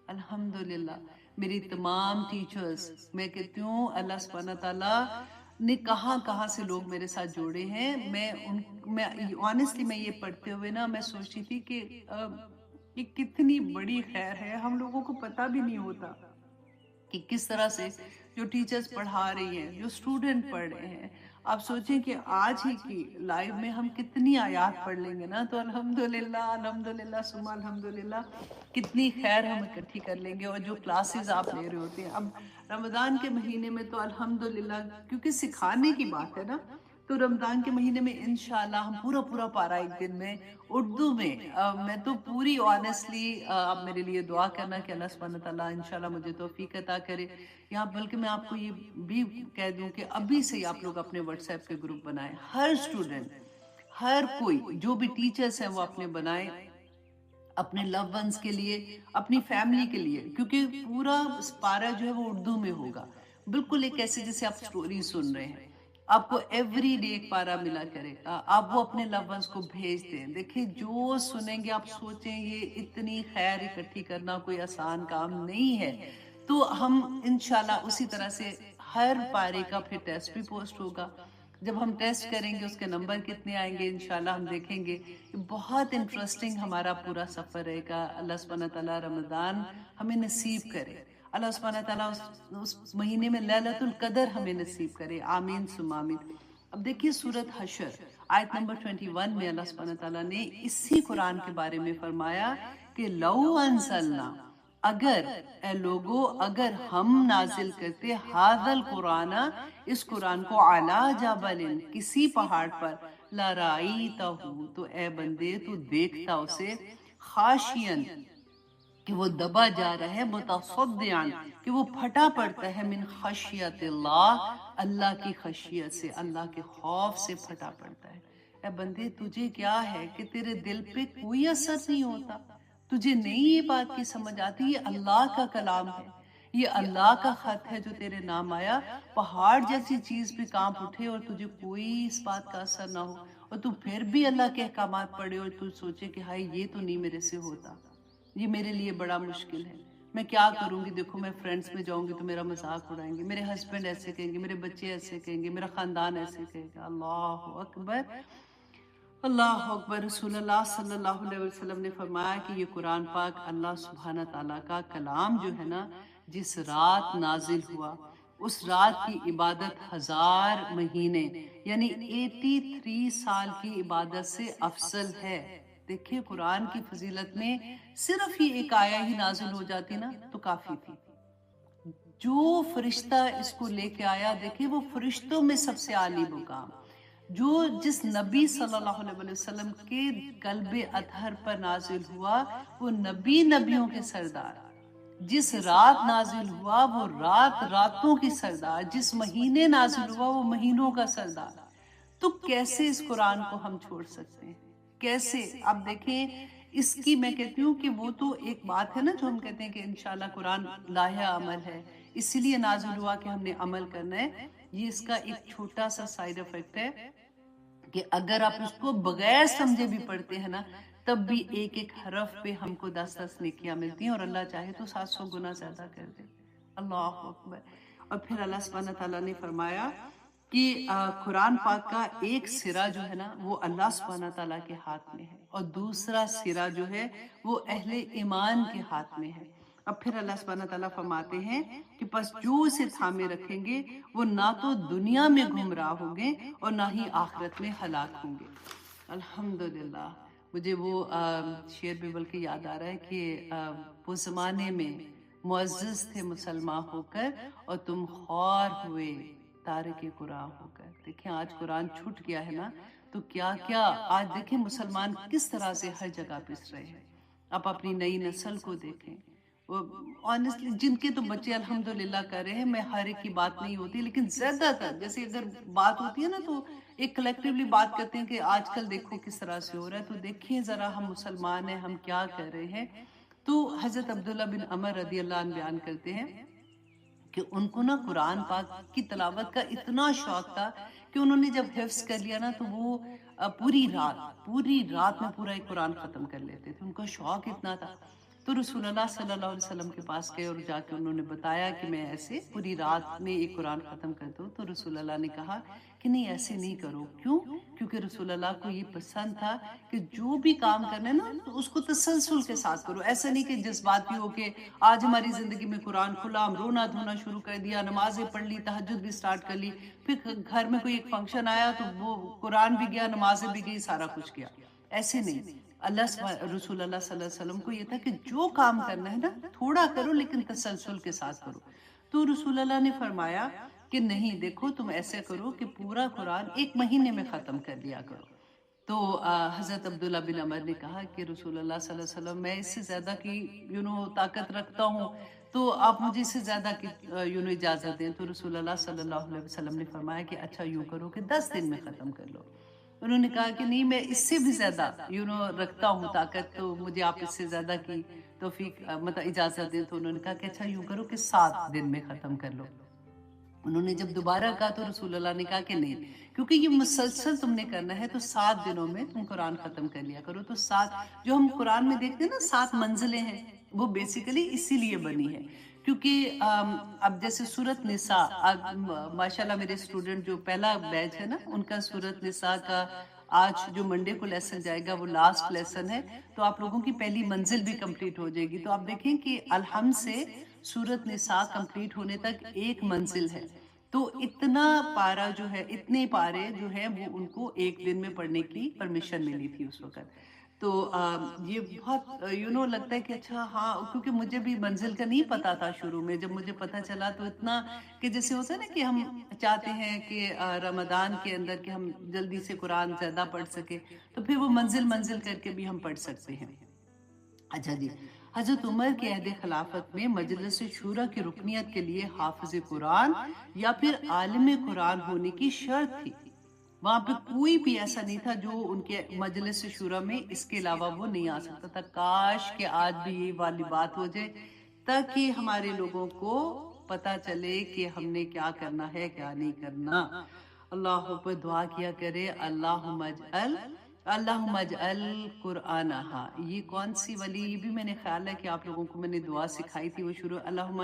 الحمدللہ میری تمام ٹیچرز، میں کہتی ہوں اللہ سبحانہ تعالیٰ نے کہاں کہاں سے لوگ میرے ساتھ جوڑے ہیں. میں آنیسٹلی میں یہ پڑھتے ہوئے نا میں سوچتی تھی کہ یہ کتنی بڑی خیر ہے، ہم لوگوں کو پتہ بھی نہیں ہوتا کہ کس طرح سے جو ٹیچرز پڑھا رہی ہیں، جو اسٹوڈنٹ پڑھ رہے ہیں. آپ سوچیں کہ آج ہی کی لائیو میں ہم کتنی آیات پڑھ لیں گے نا، تو الحمدللہ الحمدللہ ثم الحمدللہ کتنی خیر ہم اکٹھی کر لیں گے. اور جو کلاسز آپ لے رہے ہوتے ہیں اب رمضان کے مہینے میں تو الحمدللہ کیونکہ سکھانے کی بات ہے نا، تو رمضان کے مہینے میں انشاءاللہ ہم پورا پارا ایک دن میں اردو میں میں تو پوری آنیسٹلی آپ میرے لیے دعا کرنا کہ اللہ سبحانہ تعالیٰ انشاءاللہ مجھے توفیق عطا کرے. یہاں بلکہ میں آپ کو یہ بھی کہہ دوں کہ ابھی سے ہی آپ لوگ اپنے واٹس ایپ کے گروپ بنائیں. ہر اسٹوڈنٹ، ہر کوئی جو بھی ٹیچرز ہیں وہ اپنے بنائیں، اپنے لو ونز کے لیے، اپنی فیملی کے لیے، کیونکہ پورا پارا جو ہے وہ اردو میں ہوگا. بالکل ایک ایسے جیسے آپ سٹوری سن رہے ہیں، آپ کو ایوری ڈے ایک پارا ملا کرے گا، آپ وہ اپنے لو ونز کو بھیج دیں. دیکھیں جو سنیں گے آپ سوچیں یہ اتنی خیر اکٹھی کرنا کوئی آسان کام نہیں ہے. تو ہم انشاءاللہ اسی طرح سے ہر پارے کا پھر ٹیسٹ بھی پوسٹ ہوگا. جب ہم ٹیسٹ کریں گے اس کے نمبر کتنے آئیں گے انشاءاللہ ہم دیکھیں گے. بہت انٹرسٹنگ ہمارا پورا سفر رہے گا. اللہ سبحانہ تعالیٰ رمضان ہمیں نصیب کرے، اللہ سبحانہ تعالیٰ اس مہینے میں لیلۃ القدر ہمیں نصیب کرے. آمین ثم آمین. اب دیکھیے سورۃ حشر آیت نمبر 21 میں اللہ سبحانہ تعالیٰ نے اسی قرآن کے بارے میں فرمایا کہ لو انزلنا، اگر اے لوگو اگر ہم نازل کرتے ھذا القرآن، اس قرآن کو علی جبل، کسی پہاڑ پر، لرأیتہ، تو اے بندے تو دیکھتا اسے، خاشعاً کہ وہ دبا جا رہا ہے، متصدعاً کہ وہ پھٹا پڑتا ہے، من خشیت اللہ، اللہ کی خشیت سے، اللہ کے خوف سے پھٹا پڑتا ہے. اے بندے تجھے کیا ہے کہ تیرے دل پہ کوئی اثر نہیں ہوتا؟ تجھے نہیں یہ بات کی سمجھ آتی یہ اللہ کا کلام ہے، یہ اللہ کا خط ہے جو تیرے نام آیا. پہاڑ جیسی چیز پہ کانپ اٹھے اور تجھے کوئی اس بات کا اثر نہ ہو، اور تو پھر بھی اللہ کے احکامات پڑھے اور تو سوچے کہ ہائے یہ تو نہیں میرے سے ہوتا، یہ میرے لیے بڑا مشکل ہے، میں کیا کروں گی؟ دیکھو میں فرینڈس میں جاؤں گی تو میرا مذاق اڑائیں گے، میرے ہسبینڈ ایسے کہیں گے، میرے بچے ایسے کہیں گے، میرا خاندان ایسے کہے گا. اللہ اکبر اللہ اکبر. رسول اللہ صلی اللہ علیہ وسلم نے فرمایا کہ یہ قرآن پاک اللہ سبحانہ تعالیٰ کا کلام جو ہے نا، جس رات نازل ہوا اس رات کی عبادت 1000 مہینے یعنی 83 سال کی عبادت سے افضل ہے۔ دیکھیں قرآن کی فضیلت میں صرف ہی ایک آیہ ہی نازل ہو جاتی نا تو کافی تھی۔ جو فرشتہ اس کو لے کے آیا، دیکھیں وہ فرشتوں میں سب سے عالی مقام، جو جس نبی صلی اللہ علیہ وسلم کے قلب اطہر پر نازل ہوا وہ نبیوں کے سردار، جس رات نازل ہوا وہ راتوں کی سردار، جس مہینے نازل ہوا وہ مہینوں کا سردار، تو کیسے اس قرآن کو ہم چھوڑ سکتے ہیں؟ کیسے؟ اب دیکھیں اس کی میں کہتی ہوں کہ وہ تو ایک بات ہے نا جو ہم کہتے ہیں کہ انشاءاللہ قرآن لاہے عمل ہے، اسی لیے نازل ہوا کہ ہم نے عمل کرنا ہے۔ یہ اس کا ایک چھوٹا سا سائیڈ افیکٹ ہے کہ اگر آپ اس کو بغیر سمجھے بھی پڑھتے ہیں نا تب بھی ایک ایک حرف پہ ہم کو 10 نیکیاں ملتی ہیں، اور اللہ چاہے تو 700 گنا زیادہ کر دے۔ اللہ اکبر۔ اور پھر اللہ سبحانہ تعالیٰ نے فرمایا کہ قرآن پاک کا ایک سرا جو ہے نا وہ اللہ سبحانہ تعالیٰ کے ہاتھ میں ہے، اور دوسرا سرا جو ہے وہ اہل ایمان کے ہاتھ میں ہے۔ اب پھر اللہ سبحانہ تعالیٰ فرماتے ہیں کہ پس جو اسے تھامے رکھیں گے وہ نہ تو دنیا میں گمراہ ہوں گے اور نہ ہی آخرت میں ہلاک ہوں گے۔ الحمدللہ۔ مجھے وہ شعر بھی بلکہ یاد آ رہا ہے کہ وہ زمانے میں معزز تھے مسلمان ہو کر اور تم خوار ہوئے تارک قرآن ہو کر۔ دیکھیں آج قرآن چھوٹ گیا ہے نا تو کیا کیا آج دیکھیں مسلمان کس طرح سے ہر جگہ پس رہے ہیں۔ آپ اپنی نئی نسل کو دیکھیں، آنیسٹلی جن کے تو بچے الحمدللہ کر رہے ہیں، میں ہر ایک کی بات نہیں ہوتی لیکن زیادہ تر جیسے اگر بات ہوتی ہے نا تو ایک کلیکٹیولی بات کرتے ہیں کہ آج کل دیکھو کس طرح سے ہو رہا ہے، تو دیکھیں ذرا ہم مسلمان ہیں ہم کیا کر رہے ہیں۔ تو حضرت عبداللہ بن عمر رضی اللہ عنہ بیان کرتے ہیں کہ ان کو نا قرآن پاک کی تلاوت کا اتنا شوق تھا کہ انہوں نے جب حفظ کر لیا نا تو وہ پوری رات میں پورا ایک قرآن ختم کر لیتے تھے، ان کا شوق اتنا تھا۔ تو رسول اللہ صلی اللہ علیہ وسلم کے پاس گئے اور جا کے انہوں نے بتایا کہ میں ایسے پوری رات میں ایک قرآن ختم کر دوں، تو رسول اللہ نے کہا کہ نہیں ایسے نہیں کرو۔ کیوں؟ کیونکہ رسول اللہ کو یہ پسند تھا کہ جو بھی کام کرنا ہے نا اس کو تسلسل کے ساتھ کرو، ایسا نہیں کہ جذباتی ہو کہ آج ہماری زندگی میں قرآن کھلا ہم رونا دھونا شروع کر دیا، نمازیں پڑھ لی، تہجد بھی سٹارٹ کر لی، پھر گھر میں کوئی ایک فنکشن آیا تو وہ قرآن بھی گیا، نمازیں بھی گئی، سارا کچھ گیا۔ ایسے نہیں، رسول اللہ صلی اللہ علیہ وسلم کو یہ تھا کہ جو کام کرنا ہے نا تھوڑا کرو لیکن تسلسل کے ساتھ کرو۔ تو رسول اللہ نے فرمایا کہ نہیں دیکھو تم ایسے کرو کہ پورا قرآن ایک مہینے میں ختم کر دیا کرو۔ تو حضرت عبداللہ بن عمر نے کہا کہ رسول اللہ صلی اللہ علیہ وسلم میں اس سے زیادہ کی طاقت رکھتا ہوں، تو آپ مجھے اس سے زیادہ کی اجازت دیں۔ تو رسول اللہ صلی اللہ علیہ وسلم نے فرمایا کہ اچھا یوں کرو کہ 10 دن میں ختم کر لو۔ انہوں نے کہا کہ نہیں میں اس سے بھی زیادہ رکھتا ہوں طاقت، تو مجھے آپ اس سے زیادہ کی توفیق مطلب اجازت دیں۔ تو انہوں نے کہا کہ اچھا یوں کرو کہ 7 دن میں ختم کر لو۔ انہوں نے جب دوبارہ کہا تو رسول اللہ نے کہا کہ نہیں، کیونکہ یہ مسلسل تم نے کرنا ہے تو 7 دنوں میں تم قرآن ختم کر لیا کرو۔ تو 7 جو ہم قرآن میں دیکھتے ہیں نا 7 منزلیں ہیں، وہ بیسیکلی اسی لیے بنی ہے کیونکہ اب جیسے سورۃ نساء، ماشاءاللہ میرے اسٹوڈنٹ جو پہلا بیچ ہے نا ان کا سورۃ نساء کا آج جو منڈے کو لیسن جائے گا وہ لاسٹ لیسن ہے، تو آپ لوگوں کی پہلی منزل بھی کمپلیٹ ہو جائے گی۔ تو آپ دیکھیں کہ الحمد سے سورۃ نساء کمپلیٹ ہونے تک ایک منزل ہے، تو اتنا پارا جو ہے، اتنے پارے جو ہیں وہ ان کو ایک دن میں پڑھنے کی پرمیشن ملی تھی اس وقت۔ تو یہ بہت لگتا ہے کہ اچھا ہاں، کیونکہ مجھے بھی منزل کا نہیں پتا تھا شروع میں، جب مجھے پتا چلا تو اتنا کہ جیسے ہوتا ہے نا کہ ہم چاہتے ہیں کہ رمضان کے اندر کہ ہم جلدی سے قرآن زیادہ پڑھ سکے، تو پھر وہ منزل منزل کر کے بھی ہم پڑھ سکتے ہیں۔ اچھا جی، حضرت عمر کے عہد خلافت میں مجلس شورا کی رکنیت کے لیے حافظ قرآن یا پھر عالم قرآن ہونے کی شرط تھی۔ وہاں پہ کوئی بھی ایسا نہیں تھا جو ان کے مجلس شورا میں اس کے علاوہ وہ نہیں آ سکتا تھا۔ کاش کہ آج بھی یہ والی بات ہو جائے تاکہ ہمارے لوگوں کو پتا چلے کہ ہم نے کیا کرنا ہے کیا نہیں کرنا۔ اللہ پر دعا کیا کرے، اللہم اجعل قرآنہا۔ یہ کون سی ولی، یہ بھی میں نے خیال ہے کہ آپ لوگوں کو میں نے دعا سکھائی تھی، وہ شروع اللہم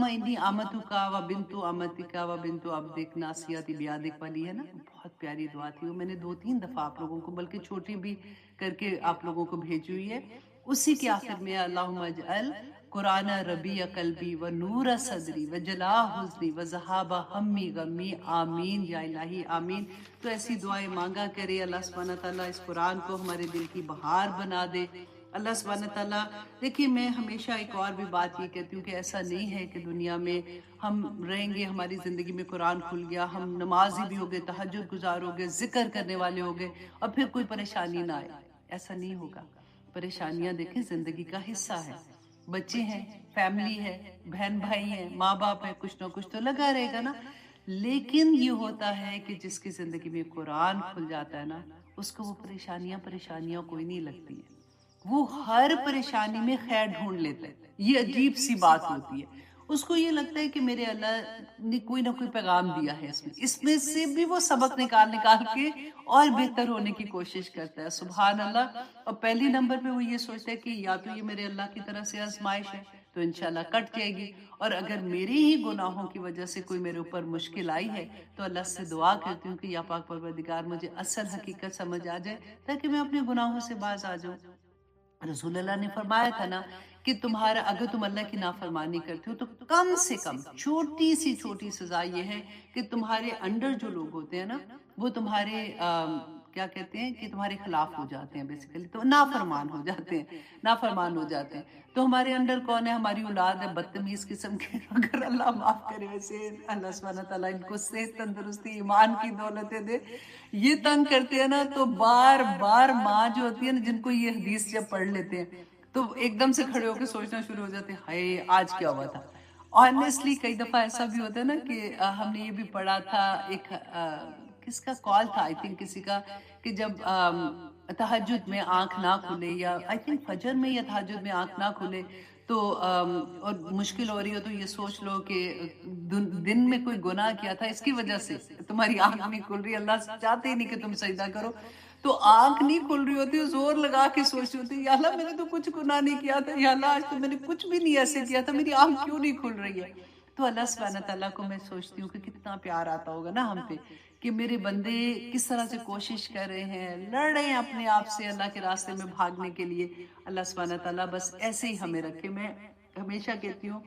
انی آمتکا و بنتو آمتکا و بنتو عبدک ناسیاتی بیادک والی ہے نا، بہت پیاری دعا تھی وہ، میں نے 2-3 دفعہ آپ لوگوں کو بلکہ چھوٹی بھی کر کے آپ لوگوں کو بھیجی ہوئی ہے۔ اسی کے آخر میں اللہم اجعل قرآن ربیع قلبی و نور صدری و جلا حزنی و ذہاب ہمی غمی آمین یا الہی آمین۔ تو ایسی دعائیں مانگا کرے، اللہ سبحانہ تعالیٰ اس قرآن کو ہمارے دل کی بہار بنا دے۔ اللہ سبحانہ تعالیٰ، دیکھیے میں ہمیشہ ایک اور بھی بات یہ کہتی ہوں کہ ایسا نہیں ہے کہ دنیا میں ہم رہیں گے، ہماری زندگی میں قرآن کھل گیا، ہم نمازی بھی ہو گئے، تہجد گزار ہو گئے، ذکر کرنے والے ہو گئے اور پھر کوئی پریشانی نہ آئے، ایسا نہیں ہوگا۔ پریشانیاں دیکھیں زندگی کا حصہ ہے، بچے ہیں، فیملی ہے، بہن بھائی ہیں، ماں باپ ہیں، کچھ نہ کچھ تو لگا رہے گا نا۔ لیکن یہ ہوتا ہے کہ جس کی زندگی میں قرآن کھل جاتا ہے نا، اس کو وہ پریشانیاں کوئی نہیں لگتی ہیں، وہ ہر پریشانی میں خیر ڈھونڈ لیتا ہے۔ یہ عجیب سی بات ہوتی ہے، اس کو یہ لگتا ہے کہ میرے اللہ نے کوئی نہ کوئی پیغام دیا ہے، اس میں سے بھی وہ سبق نکال کے اور بہتر ہونے کی کوشش کرتا ہے۔ سبحان اللہ۔ اور پہلی نمبر پہ وہ یہ سوچتا ہے کہ یا تو یہ میرے اللہ کی طرف سے آزمائش ہے تو انشاءاللہ کٹ جائے گی، اور اگر میری ہی گناہوں کی وجہ سے کوئی میرے اوپر مشکل آئی ہے تو اللہ سے دعا کرتی ہوں کہ یا پاک پروردگار مجھے اصل حقیقت سمجھ آ جائے تاکہ میں اپنے گناہوں سے باز آ جاؤں۔ رسول اللہ نے فرمایا تھا نا کہ تمہارا اگر تم اللہ کی نافرمانی کرتے ہو تو کم سے کم چھوٹی سزا یہ ہے کہ تمہارے انڈر جو لوگ ہوتے ہیں نا وہ تمہارے کیا کہتے ہیں کہ تمہارے خلاف ہو جاتے ہیں، بیسیکلی تو نافرمان ہو جاتے ہیں۔ تو ہمارے انڈر کون ہے؟ ہماری اولاد ہے بدتمیز قسم کے، اگر اللہ معاف کرے، ویسے اللہ سبحانہ تعالیٰ ان کو صحت، تندرستی، ایمان کی دولتیں دے، یہ تنگ کرتے ہیں نا تو بار بار ماں جو ہوتی ہے نا، جن کو یہ حدیث جب پڑھ لیتے ہیں تو ایک دم سے کھڑے ہو کے سوچنا شروع ہو جاتے ہیں ہائے آج کیا ہوا تھا۔ آنیسٹلی کئی دفعہ ایسا بھی ہوتا ہے نا کہ ہم نے یہ بھی پڑھا تھا، ایک کس کا کال تھا، آئی تھنک کسی کا، کہ جب تہجد میں آنکھ نہ کھلے، یا آئی تھنک فجر میں یا تہجد میں آنکھ نہ کھلے تو اور مشکل ہو رہی ہو تو یہ سوچ لو کہ دن میں کوئی گناہ کیا تھا، اس کی وجہ سے تمہاری آنکھ نہیں کھل رہی، اللہ چاہتے ہی نہیں کہ تم سجدہ کرو، تو آنکھ نہیں کھل رہی ہوتی، زور لگا کے سوچ رہی ہوتی یا اللہ میں نے تو کچھ گناہ نہیں کیا تھا، یا اللہ آج تو میں نے کچھ بھی نہیں ایسے کیا تھا، میری آنکھ کیوں نہیں کھل رہی ہے۔ تو اللہ سبحانہ تعالیٰ کو میں سوچتی ہوں کہ کتنا پیار آتا ہوگا نا ہم پہ کہ میرے بندے کس طرح سے کوشش کر رہے ہیں، لڑ رہے ہیں اپنے آپ سے اللہ کے راستے میں بھاگنے کے لیے۔ اللہ سبحانہ تعالیٰ بس ایسے ہی ہمیں رکھے۔ میں ہمیشہ کہتی ہوں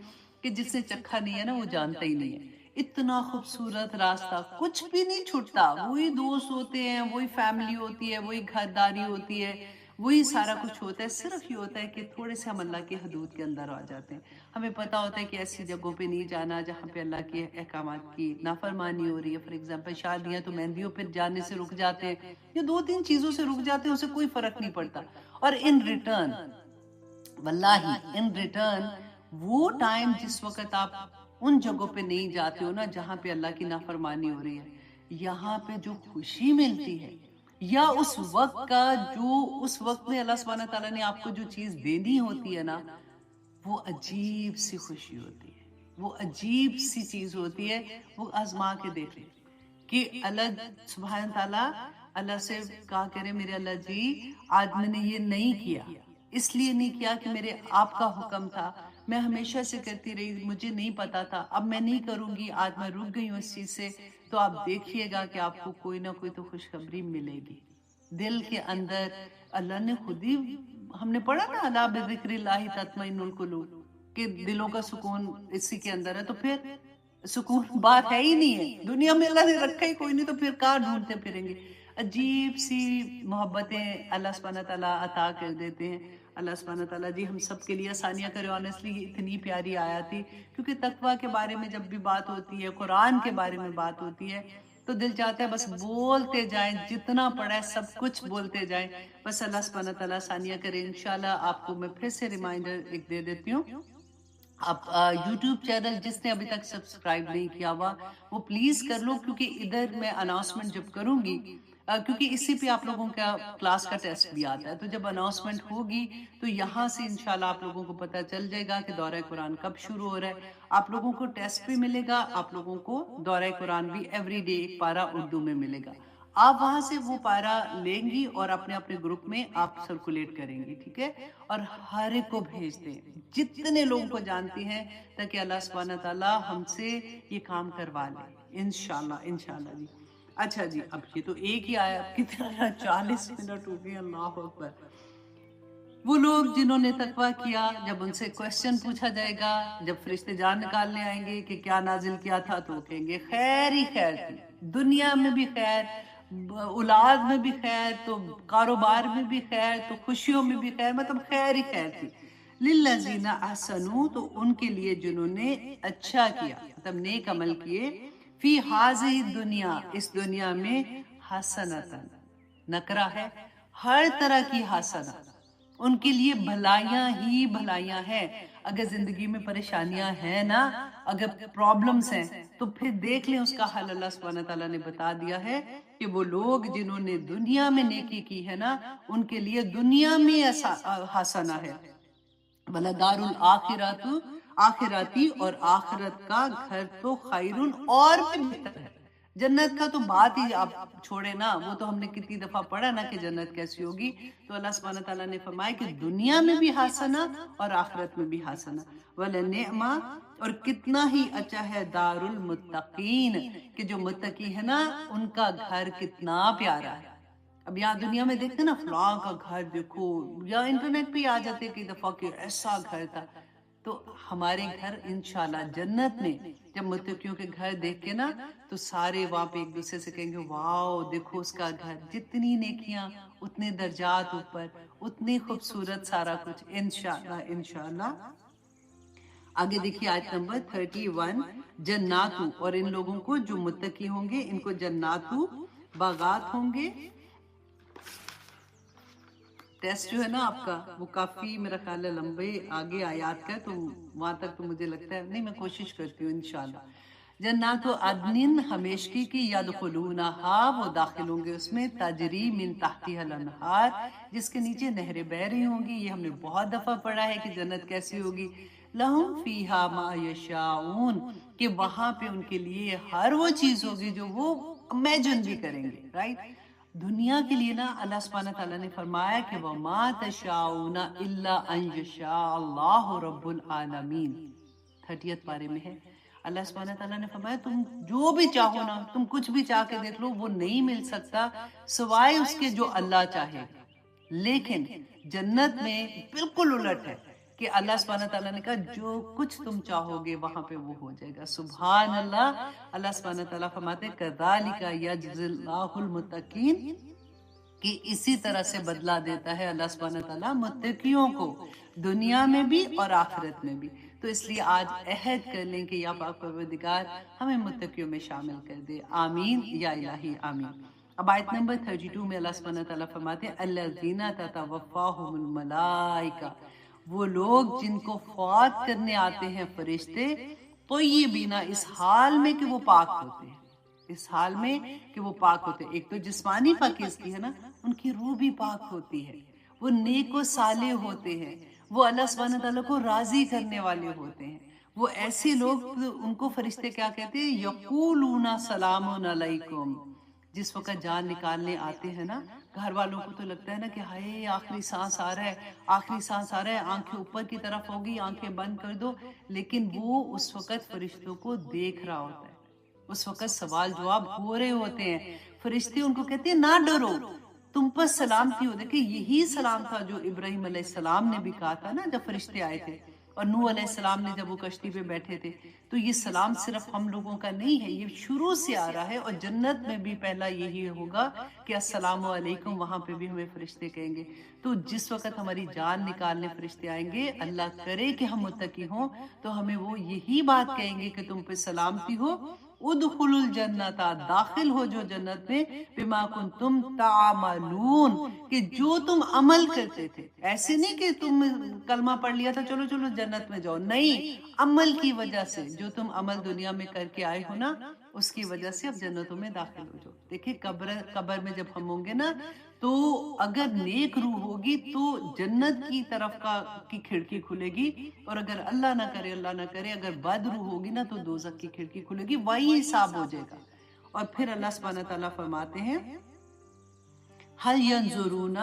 کہ جس نے چکھا نہیں ہے نا وہ جانتا ہی نہیں ہے۔ اتنا خوبصورت راستہ، کچھ بھی نہیں چھوٹتا، وہی دوست ہوتے ہیں، وہی فیملی ہوتی ہے، وہی گھرداری ہوتی ہے، وہی سارا کچھ ہوتا ہے، صرف یہ ہوتا ہے کہ تھوڑے سے ہم اللہ کے حدود کے اندر آ جاتے ہیں۔ ہمیں پتہ ہوتا ہے کہ ایسی جگہوں پہ نہیں جانا جہاں پہ اللہ کے احکامات کی نافرمانی ہو رہی ہے۔ فار ایگزامپل شادیاں تو مہندیوں پہ جانے سے رک جاتے ہیں، یا 2-3 چیزوں سے رک جاتے ہیں، اسے کوئی فرق نہیں پڑتا، اور ان ریٹرن واللہ ان ریٹرن وہ ٹائم جس وقت آپ ان جگہوں پہ نہیں جاتے ہو نا جہاں پہ اللہ کی نافرمانی ہو رہی ہے، یہاں پہ جو خوشی ملتی ہے، یا اس وقت کا جو اس وقت میں اللہ سبحانہ تعالیٰ نے آپ کو جو چیز دینی ہوتی ہے نا، وہ عجیب سی خوشی ہوتی ہے، وہ عجیب سی چیز ہوتی ہے۔ وہ آزما کے دیکھ لیں کہ اللہ سبحانہ تعالیٰ اللہ سے کہا کرے میرے اللہ جی آج میں نے یہ نہیں کیا، اس لیے نہیں کیا کہ میرے آپ کا حکم تھا، میں ہمیشہ سے کرتی رہی، مجھے نہیں پتا تھا، اب میں نہیں کروں گی، آج میں رک گئی ہوں اس چیز سے، تو آپ دیکھیے گا کہ آپ کو کوئی نہ کوئی تو خوشخبری ملے گی۔ دل کے اندر اللہ نے خود ہی، ہم نے پڑھا نا الا بذکر اللہ تطمئن القلوب، کہ دلوں کا سکون اسی کے اندر ہے، تو پھر سکون بات ہے ہی نہیں ہے، دنیا میں اللہ نے رکھا ہی کوئی نہیں تو پھر کہاں ڈھونڈتے پھریں گے۔ عجیب سی محبتیں اللہ سبحانہ تعالیٰ عطا کر دیتے ہیں۔ اللہ سبحانہ تعالیٰ جی ہم سب کے لیے آسانیاں کرے۔ آنیسٹلی یہ اتنی پیاری آیت تھی، کیونکہ تقویٰ کے بارے میں جب بھی بات ہوتی ہے، قرآن کے بارے میں بات ہوتی ہے، تو دل چاہتا ہے بس بولتے جائیں، جتنا پڑھا ہے سب کچھ بولتے جائیں، بس اللہ سبحانہ تعالیٰ آسانیاں کرے۔ انشاءاللہ آپ کو میں پھر سے ریمائنڈر ایک دے دیتی ہوں، آپ یوٹیوب چینل جس نے ابھی تک سبسکرائب نہیں کیا ہوا وہ پلیز کر لو، کیونکہ ادھر میں اناؤنسمنٹ جب کروں گی، کیونکہ اسی پہ آپ لوگوں کا کلاس کا ٹیسٹ بھی آتا ہے، تو جب اناؤنسمنٹ ہوگی تو یہاں سے انشاءاللہ آپ لوگوں کو پتہ چل جائے گا کہ دورہ قرآن کب شروع ہو رہا ہے۔ آپ لوگوں کو ٹیسٹ بھی ملے گا، آپ لوگوں کو دورہ قرآن بھی ایوری ڈے ایک پارہ اردو میں ملے گا۔ آپ وہاں سے وہ پارہ لیں گی اور اپنے اپنے گروپ میں آپ سرکولیٹ کریں گی، ٹھیک ہے، اور ہر ایک کو بھیج دیں، جتنے لوگوں کو جانتی ہیں، تاکہ اللہ سبحانہ تعالیٰ ہم سے یہ کام کروا لے انشاءاللہ انشاءاللہ جی۔ اچھا جی، اب یہ تو ایک ہی آیا، کتنا 40 منٹ ہو گئے، اللہ اکبر۔ وہ لوگ جنہوں نے تقویٰ کیا، جب ان سے کوشچن پوچھا جائے گا، جب فرشتے جان نکالنے آئیں گے کہ کیا نازل کیا تھا، تو وہ کہیں گے خیر ہی خیر تھی، دنیا میں بھی خیر، اولاد میں بھی خیر، تو کاروبار میں بھی خیر، تو خوشیوں میں بھی خیر، مطلب خیر ہی خیر تھی۔ للذین احسنوا، تو ان کے لیے جنہوں نے اچھا کیا، مطلب نیک عمل کیے، فی ہذہ دنیا، اس دنیا میں، حسنتن، نکرہ ہے، ہر طرح کی حسنہ، ان کے لیے بھلائیاں ہی بھلائیاں ہیں۔ اگر زندگی میں پریشانیاں ہیں نا، اگر پرابلمز ہیں، تو پھر دیکھ لیں اس کا حل اللہ سبحانہ تعالیٰ نے بتا دیا ہے کہ وہ لوگ جنہوں نے دنیا میں نیکی کی ہے نا، ان کے لیے دنیا میں حسنہ ہے، وَلَدَارُ الْآخِرَةُ، آخراتی اور آخرت کا گھر تو خیرون، اور بھی بہتر ہے۔ جنت کا تو بات ہی آپ چھوڑے نا، وہ تو ہم نے کتنی دفعہ پڑھا نا کہ جنت کیسی ہوگی، تو اللہ سبحانہ تعالیٰ نے فرمایا کہ دنیا میں بھی حسنہ اور آخرت میں بھی حسنہ، وَلَنِعْمَ، اور کتنا ہی اچھا ہے، دار المتقین، کہ جو متقی ہے نا ان کا گھر کتنا پیارا ہے۔ اب یہاں دنیا میں دیکھتے نا فلاں کا گھر دیکھو، یا انٹرنیٹ پہ آ جاتے کئی دفعہ کہ ایسا گھر تھا، تو ہمارے گھر انشاءاللہ جنت میں جب متقیوں کے گھر دیکھ کے نا، تو سارے وہاں پہ ایک دوسرے سے کہیں گے واؤ دیکھو اس کا گھر، جتنی نیکیاں اتنے درجات اوپر، اتنی خوبصورت سارا کچھ، انشاءاللہ انشاءاللہ۔ آگے دیکھیے آیت نمبر 31، جناتو، اور ان لوگوں کو جو متقی ہوں گے ان کو جناتو، باغات ہوں گے۔ ٹیسٹ جو ہے نا آپ کا وہ کافی میرا خیال ہے لمبے آگے آیات کا، تو وہاں تک تو مجھے لگتا ہے نہیں، میں کوشش کرتی ہوں انشاءاللہ۔ جنات عدن، ہمیشگی کی، یدخلونہا، وہ داخل ہوں گے اس میں، تجری من تحتہا الانہار، جس کے نیچے نہریں بہہ رہی ہوں گی۔ یہ ہم نے بہت دفعہ پڑھا ہے کہ جنت کیسی ہوگی، لہم فیہا ما یشاؤون، کہ وہاں پہ ان کے لیے ہر وہ چیز ہوگی جو وہ امیجن بھی کریں گے، رائٹ۔ دنیا کے لیے نا اللہ سبحانہ تعالیٰ نے فرمایا کہ وَمَا تَشَاءُونَ إِلَّا أَن يَشَاءَ اللَّهُ رَبُّ الْعَالَمِينَ، 30 پارے میں ہے۔ اللہ سبحانہ تعالیٰ نے فرمایا تم جو بھی چاہو نا، تم کچھ بھی چاہ کے دیکھ لو، وہ نہیں مل سکتا سوائے اس کے جو اللہ چاہے گا۔ لیکن جنت میں بالکل الٹ ہے کہ اللہ سبحانہ تعالیٰ نے کہا جو کچھ تم چاہو گے وہاں پہ وہ ہو جائے گا، سبحان اللہ۔ اللہ سبحانہ تعالیٰ فرماتے ہیں کَذَلِكَ يَجْزِي اللَّهُ الْمُتَّقِينَ، کہ اسی طرح سے بدلہ دیتا ہے اللہ سبحانہ تعالیٰ متقیوں کو، دنیا میں بھی اور آخرت میں بھی۔ تو اس لیے آج عہد کر لیں کہ یا پاک پروردگار ہمیں متقیوں میں شامل کر دے، آمین یا الہی آمین۔ اب آیت نمبر 32 میں اللہ سبحانہ تعالیٰ فرماتے ہیں الذین تتوفاہم الملائکہ، وہ لوگ جن کو فوت کرنے آتے ہیں فرشتے، طیبین، اس حال میں کہ وہ پاک ہوتے ہیں، اس حال میں کہ وہ پاک ہوتے ہیں۔ ایک تو جسمانی پاکیزگی ہے نا، ان کی روح بھی پاک ہوتی ہے، وہ نیک و صالح ہوتے ہیں، وہ اللہ سبحانہ تعالیٰ کو راضی کرنے والے ہوتے ہیں۔ وہ ایسے لوگ، ان کو فرشتے کیا کہتے ہیں، یقولون سلام علیکم، جس وقت جان نکالنے آتے ہیں نا، گھر والوں کو تو لگتا ہے نا کہ ہائے آخری سانس آ رہا ہے، آخری سانس آ رہا ہے، آنکھیں اوپر کی طرف ہوگی، آنکھیں بند کر دو، لیکن وہ اس وقت فرشتوں کو دیکھ رہا ہوتا ہے، اس وقت سوال جواب ہو رہے ہوتے ہیں۔ فرشتے ان کو کہتے ہیں نہ ڈرو، تم پر سلامتی ہو۔ دیکھیں یہی سلام تھا جو ابراہیم علیہ السلام نے بھی کہا تھا نا جب فرشتے آئے تھے، اور نوح علیہ السلام نے جب وہ کشتی پہ بیٹھے تھے۔ تو یہ سلام صرف ہم لوگوں کا نہیں ہے، یہ شروع سے آ رہا ہے، اور جنت میں بھی پہلا یہی ہوگا کہ السلام علیکم، وہاں پہ بھی ہمیں فرشتے کہیں گے۔ تو جس وقت ہماری جان نکالنے فرشتے آئیں گے، اللہ کرے کہ ہم متقی ہوں، تو ہمیں وہ یہی بات کہیں گے کہ تم پہ سلامتی ہو، ادخلوا الجنت، داخل ہو جو جنت میں، بما کنتم تعملون، کہ جو تم عمل کرتے تھے۔ ایسے نہیں کہ تم کلمہ پڑھ لیا تھا چلو چلو جنت میں جاؤ، نہیں، عمل کی وجہ سے جو تم عمل دنیا میں کر کے آئے ہو نا، اس کی وجہ سے اب جنتوں میں داخل ہو جاؤ۔ دیکھیں قبر میں جب ہم ہوں گے نا، تو اگر نیک روح ہوگی تو جنت کی طرف کی کھڑکی کھلے گی، اور اگر اللہ نہ کرے اگر بد روح ہوگی نا تو دوزخ کی کھڑکی کھلے گی، وہی حساب ہو جائے گا۔ اور پھر اللہ سبحانہ تعالیٰ فرماتے ہیں حل ینظرون،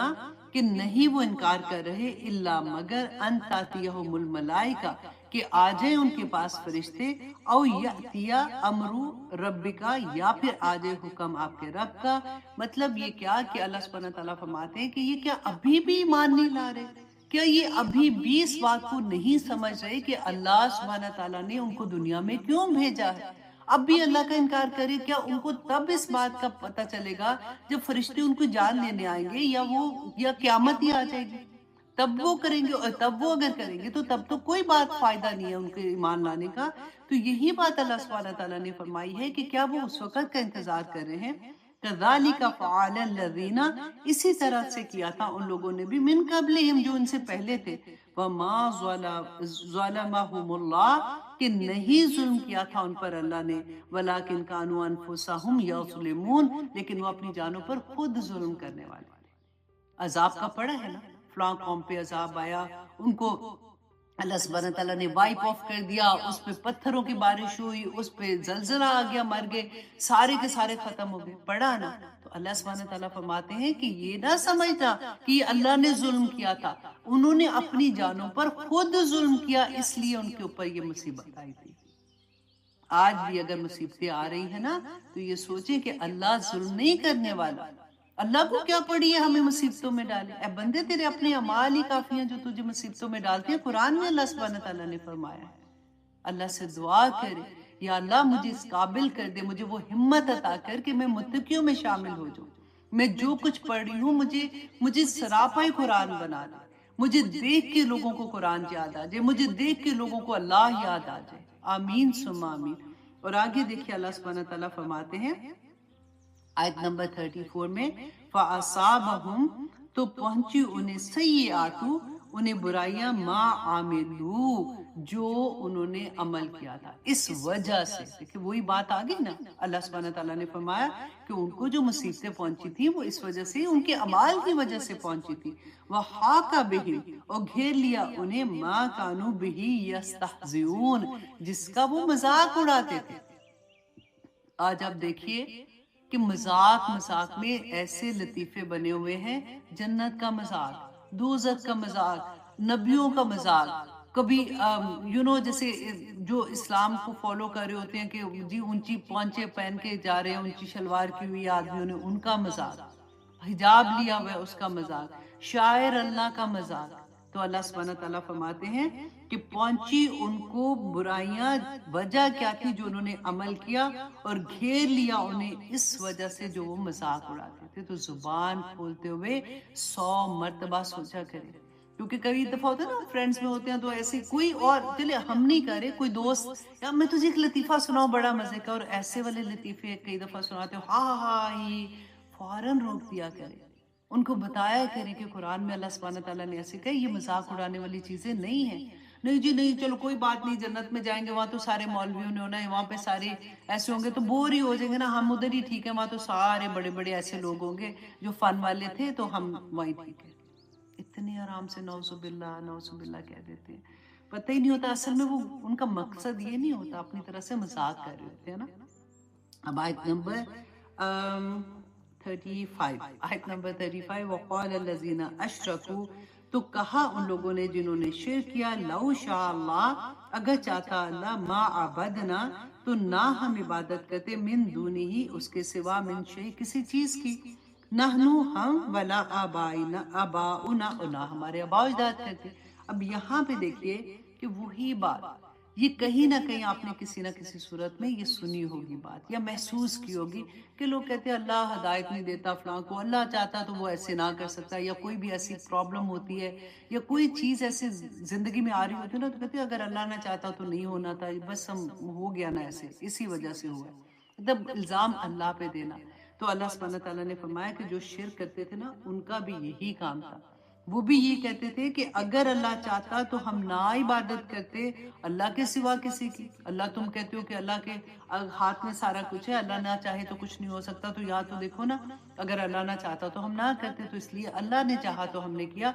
کہ نہیں وہ انکار کر رہے، الا مگر ان تاتیہم الملائکہ، کہ آ جائیں ان کے پاس فرشتے، او یاتیا امر ربکا، یا پھر آ جائے حکم آپ کے رب کا۔ مطلب یہ کیا کہ اللہ سبحانہ تعالیٰ فرماتے ہیں کہ یہ کیا ابھی بھی ایمان نہیں لا رہے، کیا یہ ابھی بھی اس بات کو نہیں سمجھ رہے کہ اللہ سبحانہ تعالیٰ نے ان کو دنیا میں کیوں بھیجا ہے؟ اب بھی اللہ کا انکار کرے، کیا ان کو تب اس بات کا پتہ چلے گا جب فرشتے ان کو جان لینے آئیں گے، یا قیامت ہی آ جائے گی تب وہ کریں گے؟ اور تب وہ اگر کریں گے تو تب تو کوئی بات فائدہ نہیں ہے ان کے ایمان لانے کا۔ تو یہی بات اللہ سبحانہ تعالیٰ نے فرمائی ہے کہ کیا وہ اس وقت کا انتظار کر رہے ہیں؟ كَذَلِكَ فَعَلَ الَّذِينَ، اسی طرح سے کیا تھا ان لوگوں نے بھی، من قبلہم، جو ان سے پہلے تھے، وَمَا ظَلَمَهُمُ اللَّهُ، کہ نہیں ظلم کیا تھا ان پر اللہ نے، وَلَكِنْ كَانُوا أَنفُسَهُمْ يَظْلِمُونَ، لیکن وہ اپنی جانوں پر خود ظلم کرنے والے تھے۔ عذاب کا پڑا ہے نا، فلاں قوم پہ عذاب آیا، ان کو اللہ سبحانہ تعالیٰ نے وائپ آف کر دیا، اس پہ پتھروں کی بارش ہوئی، اس پہ زلزلہ آ گیا، مر گئے، سارے کے سارے ختم ہو گئے، پڑھا نا۔ تو اللہ سبحانہ تعالیٰ فرماتے ہیں کہ یہ نہ سمجھنا کہ اللہ نے ظلم کیا تھا، انہوں نے اپنی جانوں پر خود ظلم کیا، اس لیے ان کے اوپر یہ مصیبت آئی تھی۔ آج بھی اگر مصیبتیں آ رہی ہیں نا تو یہ سوچیں کہ اللہ ظلم نہیں کرنے والا، اللہ کو کیا پڑی ہے ہمیں مصیبتوں میں ڈالے؟ اے بندے، تیرے اپنے اعمال ہی کافی ہیں جو تجھے مصیبتوں میں ڈالتے ہیں۔ قرآن میں اللہ سبحانہ تعالیٰ نے فرمایا ہے، اللہ سے دعا کرے، یا اللہ مجھے اس قابل کر دے، مجھے وہ ہمت عطا کر کہ میں متقیوں میں شامل ہو جاؤں، میں جو کچھ پڑھ رہی ہوں مجھے سراپا قرآن بنا دے، مجھے دیکھ کے لوگوں کو قرآن یاد آ جائے، مجھے دیکھ کے لوگوں کو اللہ یاد آ جائے، آمین ثم آمین۔ اور آگے دیکھیے اللہ سبحانہ تعالیٰ فرماتے ہیں آیت نمبر 34 میں، فَأَصَابَهُمْ، تو پہنچی انہیں، سیئاتُ، انہیں برائیاں، ما عاملو، جو انہوں نے عمل کیا تھا، اس وجہ سے۔ دیکھیں وہی بات آگئی نا، اللہ سبحانہ تعالیٰ نے فرمایا کہ ان کو جو مصیبتیں پہنچی تھی وہ اس وجہ سے، ان کے اعمال کی وجہ سے پہنچی تھی، وَحَاقَ بِهِمْ، اور گھیر لیا انہیں، ما كَانُوا بِهِ يَسْتَهْزِئُونَ، جس کا وہ مذاق اڑاتے تھے۔ آج آپ دیکھیے کہ مذاق میں ایسے لطیفے بنے ہوئے ہیں، جنت کا مذاق، دوزخ کا مذاق، نبیوں کا مذاق، کبھی جیسے جو اسلام کو فالو کر رہے ہوتے ہیں کہ جی اونچی پونچے پہن کے جا رہے ہیں، اونچی شلوار کی ہوئی آدمیوں نے، ان کا مذاق، حجاب لیا ہوا ہے اس کا مذاق، شاعر اللہ کا مذاق۔ تو اللہ سبحانہ تعالیٰ فرماتے ہیں کہ پہنچی ان کو برائیاں، وجہ کیا تھی؟ جو انہوں نے عمل کیا، اور گھیر لیا انہیں اس وجہ سے جو وہ مذاق اڑاتے تھے۔ تو زبان کھولتے ہوئے 100 مرتبہ سوچا کریں، کیونکہ کئی دفعہ ہوتا ہے نا، فرینڈز میں ہوتے ہیں تو ایسے کوئی اور، چلے ہم نہیں کرے، کوئی دوست، یا میں تجھے ایک لطیفہ سناؤں بڑا مزے کا، اور ایسے والے لطیفے کئی دفعہ سناتے ہو، ہاں ہاں ہی، فوراً روک دیا کرے، ان کو بتایا کریں کہ قرآن میں اللہ سبحانہ تعالیٰ نے ایسے کہا، یہ مذاق اڑانے والی چیزیں نہیں ہیں۔ نہیں جی نہیں، چلو کوئی بات نہیں، جنت میں جائیں گے وہاں تو سارے مولویوں نے ہونا ہے، وہاں پہ سارے ایسے ہوں گے تو بور ہی ہو جائیں گے نا، ہم ادھر ہی ٹھیک ہے، وہاں تو سارے بڑے بڑے ایسے لوگ ہوں گے جو فن والے تھے، تو ہم وہیں ٹھیک ہے۔ اتنے آرام سے نعوذ باللہ نعوذ باللہ کہہ دیتے ہیں، پتہ ہی نہیں ہوتا اصل میں وہ ان کا مقصد یہ نہیں ہوتا، اپنی طرح سے مذاق کر رہے ہوتے ہیں نا۔ اب آیت نمبر 35، آیت نمبر 35، وَقَالَ الَّذِينَ أَشْرَكُوا، تو کہا ان لوگوں نے جنہوں نے شرک کیا، لَوْ شَاءَ اللَّهُ، اگر چاہتا اللہ، مَا عَبَدْنَا، تو نہ ہم عبادت کرتے، مِن دُونِهِ، اس کے سوا، مِن شَيْءٍ، کسی چیز کی، نحنو، ہم، ولا آباؤنا، نہ ہمارے آباء اجداد کرتے۔ اب یہاں پہ دیکھیے کہ وہی بات، یہ کہیں نہ کہیں آپ نے کسی نہ کسی صورت میں یہ سنی ہوگی بات، یا محسوس کی ہوگی کہ لوگ کہتے ہیں اللہ ہدایت نہیں دیتا فلاں کو، اللہ چاہتا تو وہ ایسے نہ کر سکتا، یا کوئی بھی ایسی پرابلم ہوتی ہے، یا کوئی چیز ایسے زندگی میں آ رہی ہوتی ہے نا، تو کہتے ہیں اگر اللہ نہ چاہتا تو نہیں ہونا تھا، بس ہم ہو گیا نا ایسے، اسی وجہ سے ہوا، مطلب الزام اللہ پہ دینا۔ تو اللہ سبحانہ تعالیٰ نے فرمایا کہ جو شرک کرتے تھے نا، ان کا بھی یہی کام تھا، وہ بھی یہ کہتے تھے کہ اگر اللہ چاہتا تو ہم نہ عبادت کرتے اللہ کے سوا کسی کی۔ اللہ تم کہتے ہو کہ اللہ کے ہاتھ میں سارا کچھ ہے، اللہ نہ چاہے تو کچھ نہیں ہو سکتا، تو یہاں تو دیکھو نا، اگر اللہ نہ چاہتا تو ہم نہ کرتے، تو اس لیے اللہ نے چاہا تو ہم نے کیا۔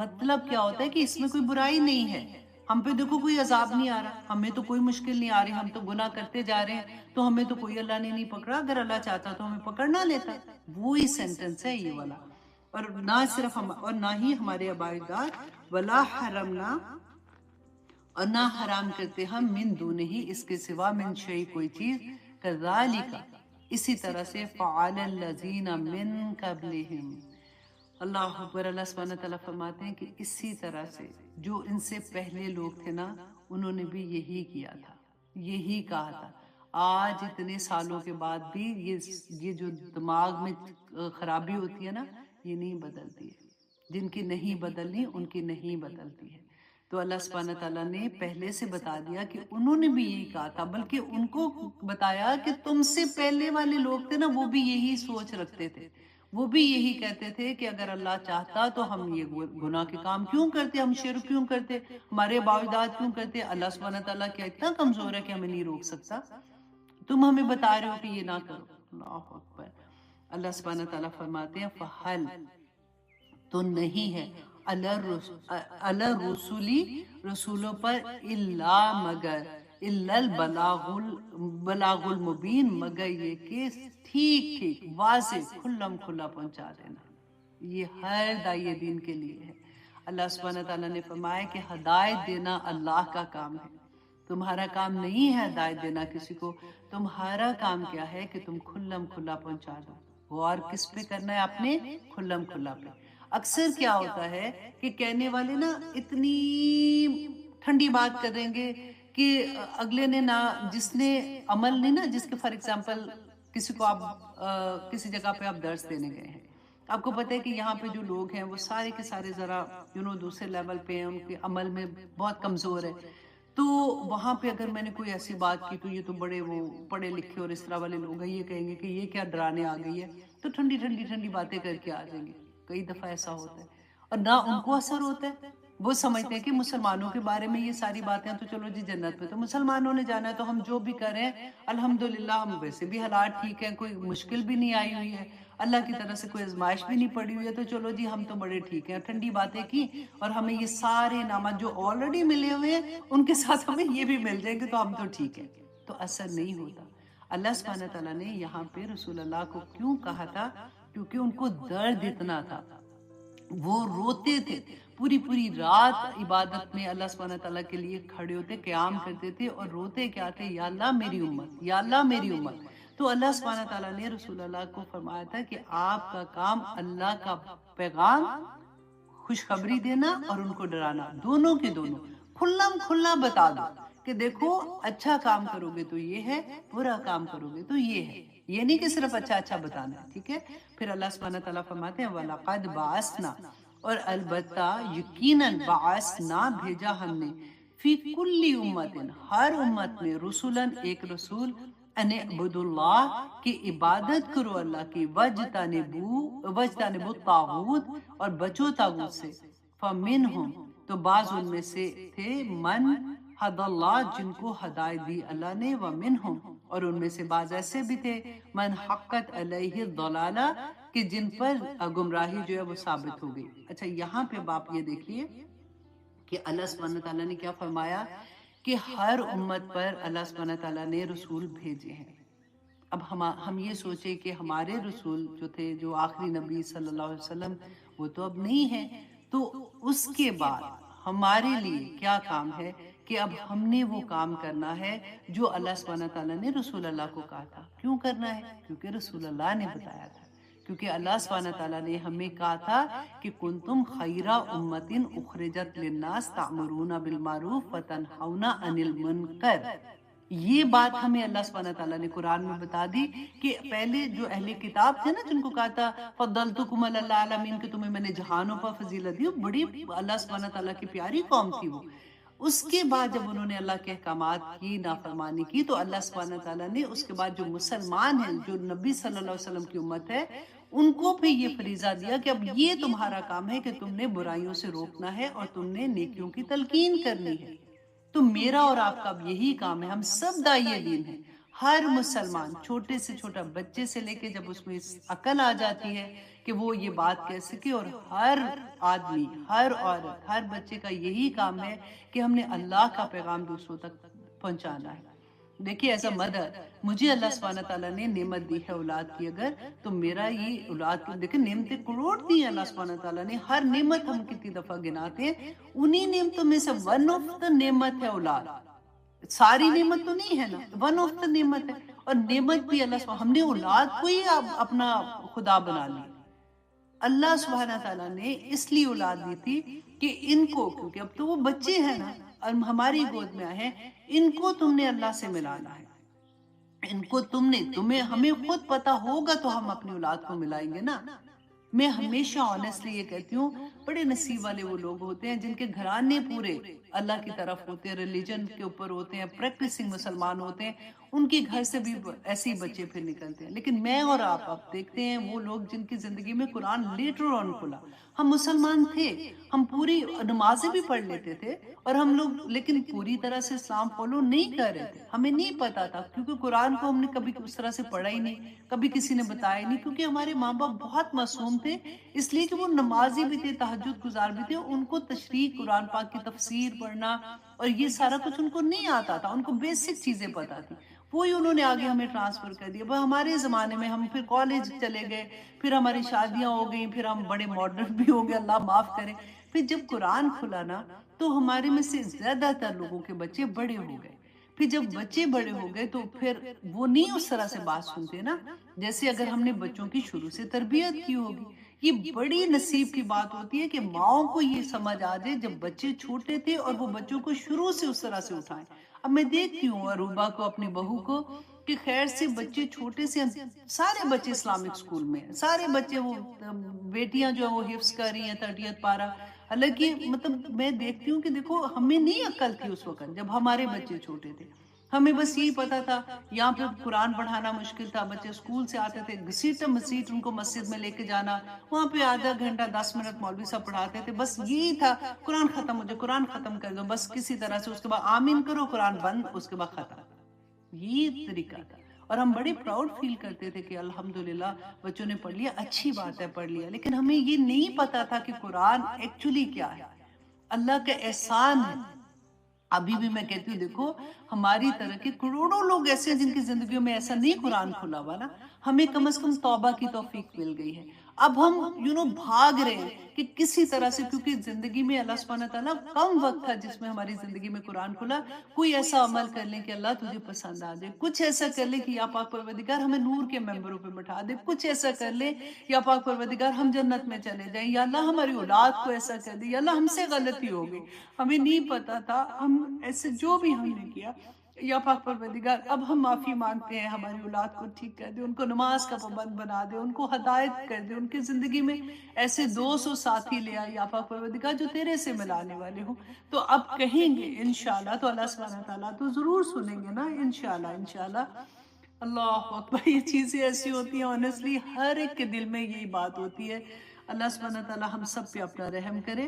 مطلب کیا ہوتا ہے کہ اس میں کوئی برائی نہیں ہے، ہم پہ دیکھو کوئی عذاب نہیں آ رہا، ہمیں تو کوئی مشکل نہیں آ رہی، ہم تو گناہ کرتے جا رہے ہیں، تو ہمیں تو کوئی اللہ نے نہیں پکڑا، اگر اللہ چاہتا تو ہمیں پکڑ نہ لیتا۔ وہی سینٹنس ہے یہ والا، اور نہ صرف ہم، اور نہ ہی ہمارے آباء اجداد، ولا حرمنا، اور نہ حرام کرتے ہم، من دونہ، اس کے سوا، من شیء، کوئی چیز، کذالک، اسی طرح سے، فعل الذین من قبلہم، اللہ اکبر۔ اللہ سبحانہ تعالیٰ فرماتے ہیں کہ اسی طرح سے جو ان سے پہلے لوگ تھے نا، انہوں نے بھی یہی کیا تھا، یہی کہا تھا۔ آج اتنے سالوں کے بعد بھی یہ جو دماغ میں خرابی ہوتی ہے نا، یہ نہیں بدلتی ہے۔ جن کی نہیں بدلنی ان کی نہیں بدلتی ہے۔ تو اللہ سبحانہ تعالیٰ نے پہلے سے بتا دیا کہ انہوں نے بھی یہی کہا تھا، بلکہ ان کو بتایا کہ تم سے پہلے والے لوگ تھے نا، وہ بھی یہی سوچ رکھتے تھے، وہ بھی یہی کہتے تھے کہ اگر اللہ چاہتا تو ہم یہ گناہ کے کام کیوں کرتے، ہم شرک کیوں کرتے، ہمارے باوجداد کیوں کرتے۔ اللہ سبحانہ تعالیٰ کیا اتنا کمزور ہے کہ ہمیں نہیں روک سکتا؟ تم ہمیں بتا رہے ہو کہ یہ نہ کرو۔ اللہ اکبر۔ اللہ سبحانہ تعالیٰ فرماتے ہیں فَحَلْ، تو نہیں ہے، اللہ رسولی، رسولوں پر، الا مگر، الا البلاغ المبین، مگر یہ کہ ٹھیک ٹھیک واضح کھلم کھلا پہنچا دینا۔ یہ ہر داعی دین کے لیے ہے۔ اللہ سبحانہ تعالیٰ نے فرمایا کہ ہدایت دینا اللہ کا کام ہے، تمہارا کام نہیں ہے ہدایت دینا کسی کو، تمہارا کام کیا ہے کہ تم کھلم کھلا پہنچا دو۔ غور کس پہ کرنا ہے؟ اپنے کھلم کھلا پہ۔ اکثر کیا ہوتا ہے کہ کہنے والے نا اتنی ٹھنڈی بات کریں گے کہ اگلے نے نہ، جس نے عمل نہیں نا، جس کے فار ایگزامپل کسی کو آپ کسی جگہ پہ آپ درس دینے گئے ہیں، آپ کو پتہ ہے کہ یہاں پہ جو لوگ ہیں وہ سارے کے سارے ذرا دوسرے لیول پہ ہیں، ان کے عمل میں بہت کمزور ہے۔ تو وہاں پہ اگر میں نے کوئی ایسی بات کی تو یہ تو بڑے وہ پڑھے لکھے اور اس طرح والے لوگ ہیں، یہ کہیں گے کہ یہ کیا ڈرانے آ گئی ہے، تو ٹھنڈی ٹھنڈی ٹھنڈی باتیں کر کے آ جائیں گے۔ کئی دفعہ ایسا ہوتا ہے، اور نہ ان کو اثر ہوتا ہے، وہ سمجھتے ہیں کہ مسلمانوں کے بارے میں یہ ساری باتیں تو چلو جی جنت میں تو مسلمانوں نے جانا ہے، تو ہم جو بھی کریں الحمدللہ، ہم ویسے بھی حالات ٹھیک ہیں، کوئی مشکل بھی نہیں آئی ہوئی ہے، اللہ کی طرف سے کوئی آزمائش بھی نہیں پڑی ہوئی ہے، تو چلو جی ہم تو بڑے ٹھیک ہیں، ٹھنڈی باتیں کی، اور ہمیں یہ سارے انعامات جو آلریڈی ملے ہوئے ہیں ان کے ساتھ ہمیں یہ بھی مل جائیں گے تو ہم تو ٹھیک ہیں۔ تو اثر نہیں ہوتا۔ اللہ سبحانہ تعالیٰ نے یہاں پہ رسول اللہ کو کیوں کہا تھا؟ کیونکہ ان کو درد اتنا تھا، وہ روتے تھے، پوری پوری رات عبادت میں اللہ سبحانہ تعالیٰ کے لیے کھڑے ہوتے، قیام کرتے تھے، اور روتے کیا تھے؟ یا اللہ میری امت، یا اللہ میری امت۔ تو اللہ سبحانہ تعالیٰ نے رسول اللہ کو فرمایا تھا کہ آپ کا کام اللہ کا پیغام، خوشخبری دینا اور ان کو ڈرانا، دونوں کے دونوں کھلم کھلا بتا دو کہ دیکھو اچھا کام کرو گے تو یہ ہے، برا کام کرو گے تو یہ ہے، یہ نہیں کہ صرف اچھا اچھا بتانا ہے، ٹھیک ہے؟ پھر اللہ سبحانہ تعالیٰ فرماتے ہیں وَلَقَدْ بَعَثْنَا، اور البتہ یقیناً بعثنا بھیجا ہم نے، فی کل امت، ہر امت میں، رسولاً ایک رسول، ان اعبدوا اللہ، کی عبادت کرو اللہ کی، واجتنبوا الطاغوت، اور بچو طاغوت سے، فمنہم، تو بعض ان میں سے تھے، من ہد اللہ، جن کو ہدایت دی اللہ نے، ومنہم، اور ان میں سے بعض ایسے بھی تھے، من حقت علیہ الضلالہ، کہ جن پر گمراہی جو ہے وہ ثابت ہو گئی۔ اچھا یہاں پہ باپ یہ دیکھیے کہ اللہ سبحانہ تعالیٰ نے کیا فرمایا کہ ہر امت پر اللہ سبحانہ تعالیٰ نے رسول بھیجے ہیں۔ اب ہم یہ سوچیں کہ ہمارے رسول جو تھے، جو آخری نبی صلی اللہ علیہ وسلم، وہ تو اب نہیں ہے، تو اس کے بعد ہمارے لیے کیا کام ہے کہ اب ہم نے وہ کام کرنا ہے جو اللہ سبحانہ تعالیٰ نے رسول اللہ کو کہا تھا۔ کیوں کرنا ہے؟ کیونکہ رسول اللہ نے بتایا تھا، کیونکہ اللہ سبحانہ تعالیٰ نے ہمیں کہا تھا کہ کنتم خیر امت اخرجت للناس تأمرون بالمعروف وتنہون عن المنکر۔ یہ بات ہمیں اللہ سبحانہ تعالیٰ نے قرآن میں بتا دی کہ پہلے جو اہل کتاب تھے نا، جن کو کہا تھا فضلتکم علی العالمین، کہ تمہیں میں نے جہانوں پر فضیلت دی، بڑی اللہ سبحانہ تعالیٰ کی پیاری قوم تھی وہ۔ اس کے بعد جب انہوں نے اللہ کے احکامات کی نافرمانی کی، تو اللہ سبحانہ تعالیٰ نے اس کے بعد جو مسلمان ہیں، جو نبی صلی اللہ علیہ وسلم کی امت ہے، ان کو بھی یہ فریضہ دیا کہ اب یہ تمہارا کام ہے کہ تم نے برائیوں سے روکنا ہے اور تم نے نیکیوں کی تلقین کرنی ہے۔ تو میرا اور آپ کا اب یہی کام ہے، ہم سب داعیے دین ہیں، ہر مسلمان، چھوٹے سے چھوٹا بچے سے لے کے جب اس میں عقل آ جاتی ہے کہ وہ یہ بات کہہ سکے، اور ہر آدمی، ہر عورت، ہر بچے کا یہی کام ہے کہ ہم نے اللہ کا پیغام دوسروں تک پہنچانا ہے۔ دیکھیے ایسا مدر، مجھے اللہ سبحانہ تعالیٰ نے نعمت دی ہے اولاد کی، اگر تو میرا یہ اولاد کی، دیکھیں نعمتیں کروڑ دی ہیں اللہ سبحانہ تعالیٰ نے، ہر نعمت ہم کتنی دفعہ گناتے ہیں، انہی نعمتوں میں سے ون آف دا نعمت ہے اولاد۔ ساری نعمت تو نہیں ہے نا، ون آف دا نعمت ہے، اور نعمت بھی اللہ سبحانہ، ہم نے اولاد کو ہی اپنا خدا بنا لی۔ اللہ سبحانہ تعالیٰ نے اس لیے اولاد دی تھی کہ ان کو، کیونکہ اب تو وہ بچے ہیں نا اور ہماری گود میں آئے ہیں، ان کو تم نے اللہ سے ملانا ہے، ان کو ہمیں خود پتا ہوگا تو ہم اپنی اولاد کو ملائیں گے نا۔ میں ہمیشہ آنیسٹلی یہ کہتی ہوں، بڑے نصیب والے وہ لوگ ہوتے ہیں جن کے گھرانے پورے اللہ کی طرف ہوتے ہیں، ریلیجن کے اوپر ہوتے ہیں، پریکٹسنگ مسلمان ہوتے ہیں، ان کے گھر سے بھی ایسے ہی بچے پھر نکلتے ہیں۔ لیکن میں اور آپ اب دیکھتے ہیں وہ لوگ جن کی زندگی میں قرآن لیٹر آن کھلا، ہم مسلمان تھے، ہم پوری نمازیں بھی پڑھ لیتے تھے اور ہم لوگ لیکن پوری طرح سے اسلام فالو نہیں کر رہے تھے، ہمیں نہیں پتا تھا کیونکہ قرآن کو ہم نے کبھی اس طرح سے پڑھا ہی نہیں، کبھی کسی نے بتایا ہی نہیں، کیونکہ ہمارے ماں باپ بہت معصوم تھے، اس لیے کہ وہ نمازی بھی تھے، تہجد گزار بھی تھے، ان کو تشریح قرآن پاک کی تفسیر پڑھنا اور یہ سارا کچھ ان کو نہیں آتا تھا، ان کو بیسک چیزیں پتا تھی، وہی انہوں نے آگے ہمیں ٹرانسفر کر دیا۔ ہمارے زمانے میں ہم پھر کالج چلے گئے، پھر ہماری شادیاں ہو گئیں، پھر ہم بڑے ماڈرن بھی ہو گئے، اللہ معاف کرے، پھر جب قرآن کھلا نا تو ہمارے میں سے زیادہ تر لوگوں کے بچے بڑے ہو گئے، پھر جب بچے بڑے ہو گئے تو پھر وہ نہیں اس طرح سے بات سنتے نا جیسے اگر ہم نے بچوں کی شروع سے تربیت کی ہوگی۔ یہ بڑی نصیب کی بات ہوتی ہے کہ ماؤں کو یہ سمجھ آ جائے جب بچے چھوٹے تھے اور وہ بچوں کو شروع سے اس طرح سے اٹھائیں۔ اب میں دیکھتی ہوں اروبا کو، اپنی بہو کو، کہ خیر سے بچے چھوٹے سے، سارے بچے اسلامک اسکول میں ہیں، سارے بچے، وہ بیٹیاں جو ہیں وہ حفظ کر رہی ہیں 30 پارہ، حالانکہ مطلب میں دیکھتی ہوں کہ دیکھو ہمیں نہیں عقل تھی اس وقت جب ہمارے بچے چھوٹے تھے، ہمیں بس یہی پتا تھا یہاں پہ قرآن پڑھانا مشکل تھا، بچے اسکول سے آتے تھے، گھسیٹ مسیٹ ان کو مسجد میں لے کے جانا، وہاں پہ آدھا گھنٹہ 10 منٹ مولوی صاحب پڑھاتے تھے، بس یہی تھا قرآن ختم ہو جائے، قرآن ختم کر دو، بس کسی طرح سے، اس کے بعد آمین کرو، قرآن بند، اس کے بعد ختم، یہ طریقہ تھا۔ اور ہم بڑے پراؤڈ فیل کرتے تھے کہ الحمدللہ بچوں نے پڑھ لیا، اچھی بات ہے پڑھ لیا، لیکن ہمیں یہ نہیں پتا تھا کہ قرآن ایکچولی کیا ہے، اللہ کا احسان ہے۔ ابھی بھی میں کہتی ہوں دیکھو ہماری طرح کے کروڑوں لوگ ایسے ہیں جن کی زندگیوں میں ایسا نہیں قرآن کھلا ہوا نا، ہمیں کم از کم توبہ کی توفیق مل گئی ہے۔ اب ہم بھاگ رہے ہیں کہ کسی طرح سے، کیونکہ زندگی میں اللہ سبحانہ تعالیٰ کم وقت تھا جس میں ہماری زندگی میں قرآن کھلا، کوئی ایسا عمل کر لیں کہ اللہ تجھے پسند آ جائے، کچھ ایسا کر لیں کہ یا پاک پروردگار ہمیں نور کے ممبروں پہ بٹھا دے، کچھ ایسا کر لیں یا پاک پروردگار ہم جنت میں چلے جائیں، یا اللہ ہماری اولاد کو ایسا کر دے، یا اللہ ہم سے غلطی ہو گئی، ہمیں نہیں پتا تھا، ہم ایسے جو بھی ہم نے کیا، یا پاک پروردگار اب ہم معافی مانگتے ہیں، ہماری اولاد کو ٹھیک کر دے، ان کو نماز کا پابند بنا دے، ان کو ہدایت کر دے، ان کی زندگی میں ایسے 200 ساتھی لے آئے یا پاک پروردگار جو تیرے سے ملانے والے ہوں۔ تو اب کہیں گے انشاءاللہ تو اللہ سبحانہ تعالیٰ تو ضرور سنیں گے نا، انشاءاللہ انشاءاللہ۔ اللہ اکبر، یہ چیزیں ایسی ہوتی ہیں، آنیسٹلی ہر ایک کے دل میں یہی بات ہوتی ہے۔ اللہ سبحانہ تعالیٰ ہم سب پہ اپنا رحم کرے۔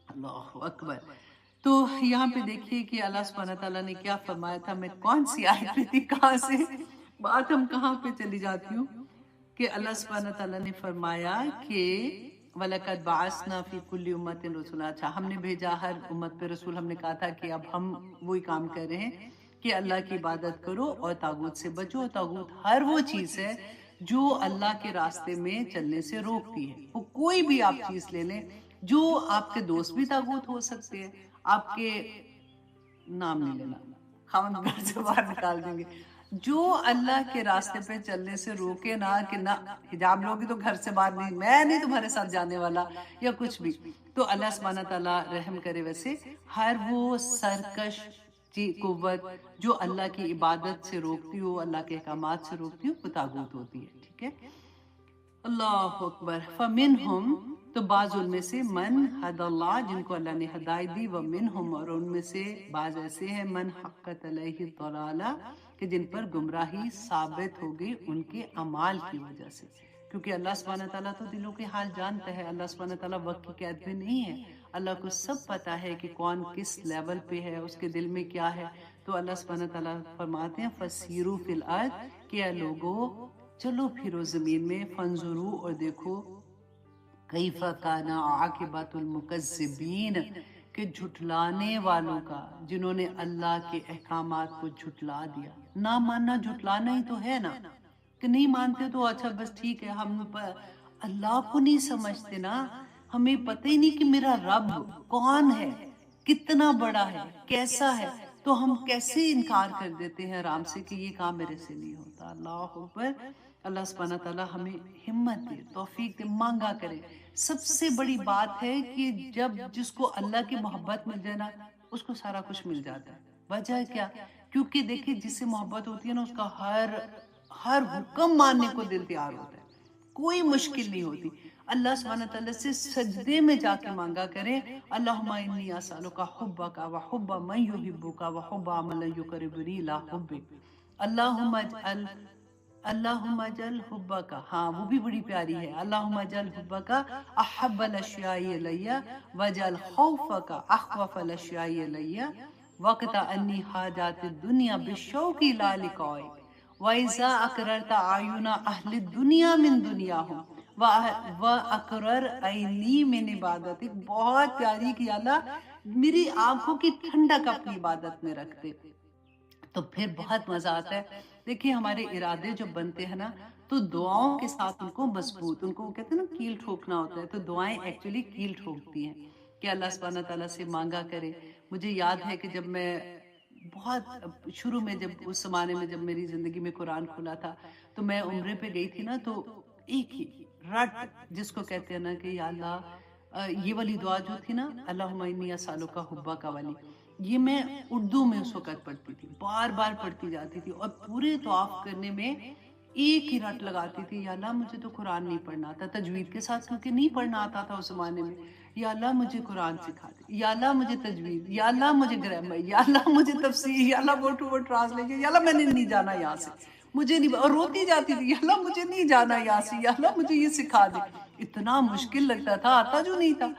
اللہ اکبر۔ تو یہاں پہ دیکھیے کہ اللہ سبحانہ تعالیٰ نے کیا فرمایا تھا، میں کون سی آیت پہ تھی، کہاں سے بات ہم کہاں پہ چلی جاتی ہوں، کہ اللہ سبحانہ تعالیٰ نے فرمایا کہ وَلَقَدْ بَعَثْنَا فِي كُلِّ أُمَّةٍ رَسُولًا، اچھا ہم نے بھیجا ہر امت پہ رسول، ہم نے کہا تھا کہ اب ہم وہی کام کر رہے ہیں کہ اللہ کی عبادت کرو اور طاغوت سے بچو۔ طاغوت ہر وہ چیز ہے جو اللہ کے راستے میں چلنے سے روکتی ہے، وہ کوئی بھی آپ چیز لے لیں، جو آپ کے دوست بھی طاغوت ہو سکتے ہیں، آپ کے نام نہیں لینا، خاوند گھر سے باہر نکال دیں گے، جو اللہ کے راستے پہ چلنے سے روکے نا، کہ نہ حجاب لوگی تو گھر سے باہر نہیں، میں نہیں تمہارے ساتھ جانے والا، یا کچھ بھی، تو اللہ سبحانہ تعالیٰ رحم کرے۔ ویسے ہر وہ سرکش قوت جو اللہ کی عبادت سے روکتی ہو، اللہ کے احکامات سے روکتی ہو، وہ طاغوت ہوتی ہے، ٹھیک ہے۔ اللہ اکبر۔ فمنہم، تو بعض ان میں سے، من ہدی اللہ، جن کو اللہ نے ہدایت دی، ومنہم، اور ان میں سے بعض ایسے ہیں، من حقت علیہ الضلالہ، کہ جن پر گمراہی ثابت ہو گئی ان کے اعمال کی وجہ سے، کیونکہ اللہ سبحانہ تعالیٰ تو دلوں کے حال جانتا ہے، اللہ سبحانہ تعالیٰ وقت کی قید میں نہیں ہے، اللہ کو سب پتا ہے کہ کون کس لیول پہ ہے، اس کے دل میں کیا ہے، تو اللہ سبحانہ تعالیٰ فرماتے ہیں فَسِیرُوا فِی الْأَرْضِ، کہ اے لوگو چلو پھرو زمین میں، فانظروا، اور دیکھو، کیف کان عاقبۃ المکذبین، کہ جھٹلانے والوں کا، جنہوں نے اللہ کے احکامات کو جھٹلا دیا۔ نہ ماننا جھٹلانا ہی تو ہے نا، کہ نہیں مانتے تو اچھا بس ٹھیک ہے، ہم اللہ کو نہیں سمجھتے نا، ہمیں پتہ ہی نہیں کہ میرا رب کون ہے، کتنا بڑا ہے، کیسا ہے، تو ہم کیسے انکار کر دیتے ہیں آرام سے کہ یہ کام میرے سے نہیں ہوتا۔ اللہ اکبر۔ اللہ سبحانہ تعالیٰ ہمیں ہمت دے، توفیق دے، مانگا کرے۔ سب سے بڑی بات ہے کہ جب جس کو اللہ کی محبت مل جائے نا اس کو سارا کچھ مل جاتا ہے۔ وجہ کیا؟ کیونکہ دیکھیں جس سے محبت ہوتی ہے نا اس کا ہر حکم ماننے کو دل تیار ہوتا ہے، کوئی مشکل نہیں ہوتی۔ اللہ سبحانہ تعالیٰ سے سجدے میں جا کے مانگا کریں، اللہم انی اسألک حبک وحب من یحبک وحب عمل یقربنی الی حبک، اللہم اجعل اللہم اجعل حبک، ہاں وہ بھی بڑی پیاری ہے، اللہم اجعل حبک احب الاشیاء الی واجعل خوفک اخوف الاشیاء الی وقت انی حاجات الدنیا بالشوق الی لقائک وَإِذَا أَقْرَرْتَ أَعْيُنَ أَهْلِ الدُّنْيَا مِن دُنْيَاهُمْ وَأَقْرَرْ عَيْنِي مِنْ عِبَادَتِكَ، بہت پیاری کہ اللہ میری آنکھوں کی ٹھنڈک اپنی عبادت میں رکھ دے، تو پھر بہت مزہ آتا ہے۔ دیکھیے ہمارے ارادے جو بنتے ہیں نا تو دعاؤں کے ساتھ ان کو مضبوط، ان کو کہتے ہیں نا کیل ٹھوکنا ہوتا ہے، تو دعائیں ایکچولی کیل ٹھوکتی ہیں کہ اللہ سبحانہ تعالیٰ سے مانگا کرے۔ مجھے یاد ہے کہ جب میں بہت شروع میں، جب اس زمانے میں جب میری زندگی میں قرآن کھلا تھا تو میں عمرے پہ گئی تھی نا، تو ایک ہی رٹ جس کو کہتے ہیں نا کہ یا اللہ، یہ والی دعا جو تھی نا اللہم انی اسألک حبک والی، یہ میں اردو میں اس وقت پڑھتی تھی، بار بار پڑھتی جاتی تھی، اور پورے طواف کرنے میں ایک ہی رٹ لگاتی تھی، یا اللہ مجھے تو قرآن نہیں پڑھنا آتا، تجوید کے ساتھ کیونکہ نہیں پڑھنا آتا تھا اس زمانے میں، یا اللہ مجھے قرآن سکھا دے، یا اللہ مجھے تجوید، یا اللہ مجھے گرامر، یا اللہ مجھے تفسیر، یا اللہ ورڈ ٹو ورڈ ٹرانسلیشن، یا اللہ میں نے نہیں جانا یہاں سے، مجھے نہیں، اور روتی جاتی تھی، یا اللہ مجھے نہیں جانا یہاں سے، یا اللہ مجھے یہ سکھا دے۔ اتنا مشکل لگتا تھا، آتا جو نہیں تھا،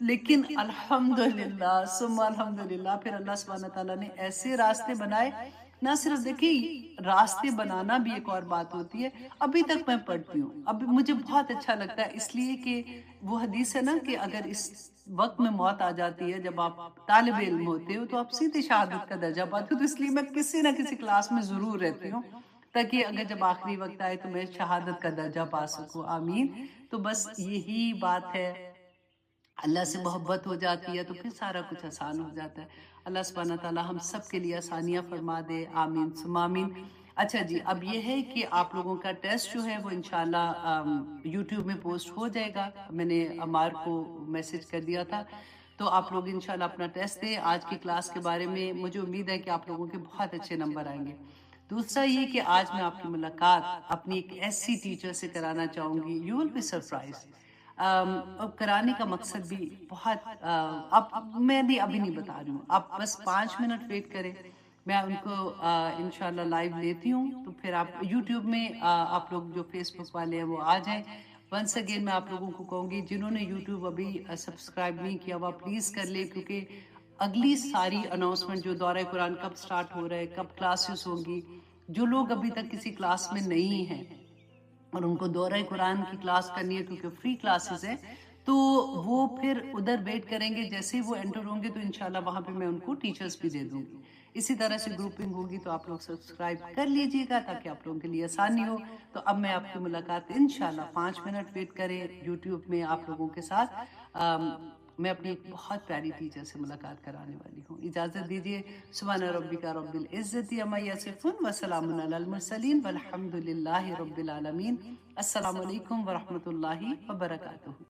لیکن الحمدللہ ثم الحمدللہ پھر اللہ سبحانہ تعالیٰ نے ایسے راستے بنائے۔ نہ صرف دیکھیں راستے بنانا بھی ایک اور بات ہوتی ہے، ابھی تک میں پڑھتی ہوں، اب مجھے بہت اچھا لگتا ہے، اس لیے کہ وہ حدیث ہے نا کہ اگر اس وقت میں موت آ جاتی ہے جب آپ طالب علم ہوتے ہو تو آپ سیدھے شہادت کا درجہ پاتے ہو، تو اس لیے میں کسی نہ کسی کلاس میں ضرور رہتی ہوں تاکہ اگر جب آخری وقت آئے تو میں شہادت کا درجہ پا سکوں، آمین۔ تو بس یہی بات ہے، اللہ سے محبت ہو جاتی ہے تو پھر سارا کچھ آسان ہو جاتا ہے۔ اللہ سبحانہ تعالیٰ ہم سب کے لیے آسانیاں فرما دے، آمین ثم آمین۔ اچھا جی، اب یہ ہے کہ آپ لوگوں کا ٹیسٹ جو ہے وہ انشاءاللہ یوٹیوب میں پوسٹ ہو جائے گا، میں نے عمار کو میسج کر دیا تھا، تو آپ لوگ انشاءاللہ اپنا ٹیسٹ دیں۔ آج کی کلاس کے بارے میں مجھے امید ہے کہ آپ لوگوں کے بہت اچھے نمبر آئیں گے۔ دوسرا یہ کہ آج میں آپ کی ملاقات اپنی ایک ایسی ٹیچر سے کرانا چاہوں گی، یو ول بی سرپرائز، اب کرانے کا مقصد بھی بہت، اب میں بھی ابھی نہیں بتا رہی ہوں، آپ بس 5 منٹ ویٹ کریں، میں ان کو انشاءاللہ لائیو لیتی ہوں، تو پھر آپ یوٹیوب میں آپ لوگ جو فیس بک والے ہیں وہ آ جائیں۔ ونس اگین میں آپ لوگوں کو کہوں گی جنہوں نے یوٹیوب ابھی سبسکرائب نہیں کیا وہ پلیز کر لیں، کیونکہ اگلی ساری اناؤنسمنٹ جو دورہ قرآن کب سٹارٹ ہو رہا ہے، کب کلاسز ہوں گی، جو لوگ ابھی تک کسی کلاس میں نہیں ہیں اور ان کو دورہ قرآن کی کلاس کرنی ہے کیونکہ فری کلاسز ہیں، تو وہ پھر ادھر ویٹ کریں گے، جیسے ہی وہ انٹر ہوں گے تو انشاءاللہ وہاں پہ میں ان کو ٹیچرز بھی دے دوں گی۔ اسی طرح سے گروپنگ ہوگی تو آپ لوگ سبسکرائب کر لیجئے گا تاکہ آپ لوگوں کے لیے آسانی ہو۔ تو اب میں آپ کی ملاقات انشاءاللہ 5 منٹ ویٹ کریں یوٹیوب میں آپ لوگوں کے ساتھ، میں اپنی ایک بہت پیاری ٹیچر سے ملاقات کرانے والی ہوں۔ اجازت دیجیے، سبحان ربک رب العزت عما یصفون وسلام علی المرسلین والحمد للہ رب العالمین۔ السلام علیکم ورحمۃ اللہ وبرکاتہ۔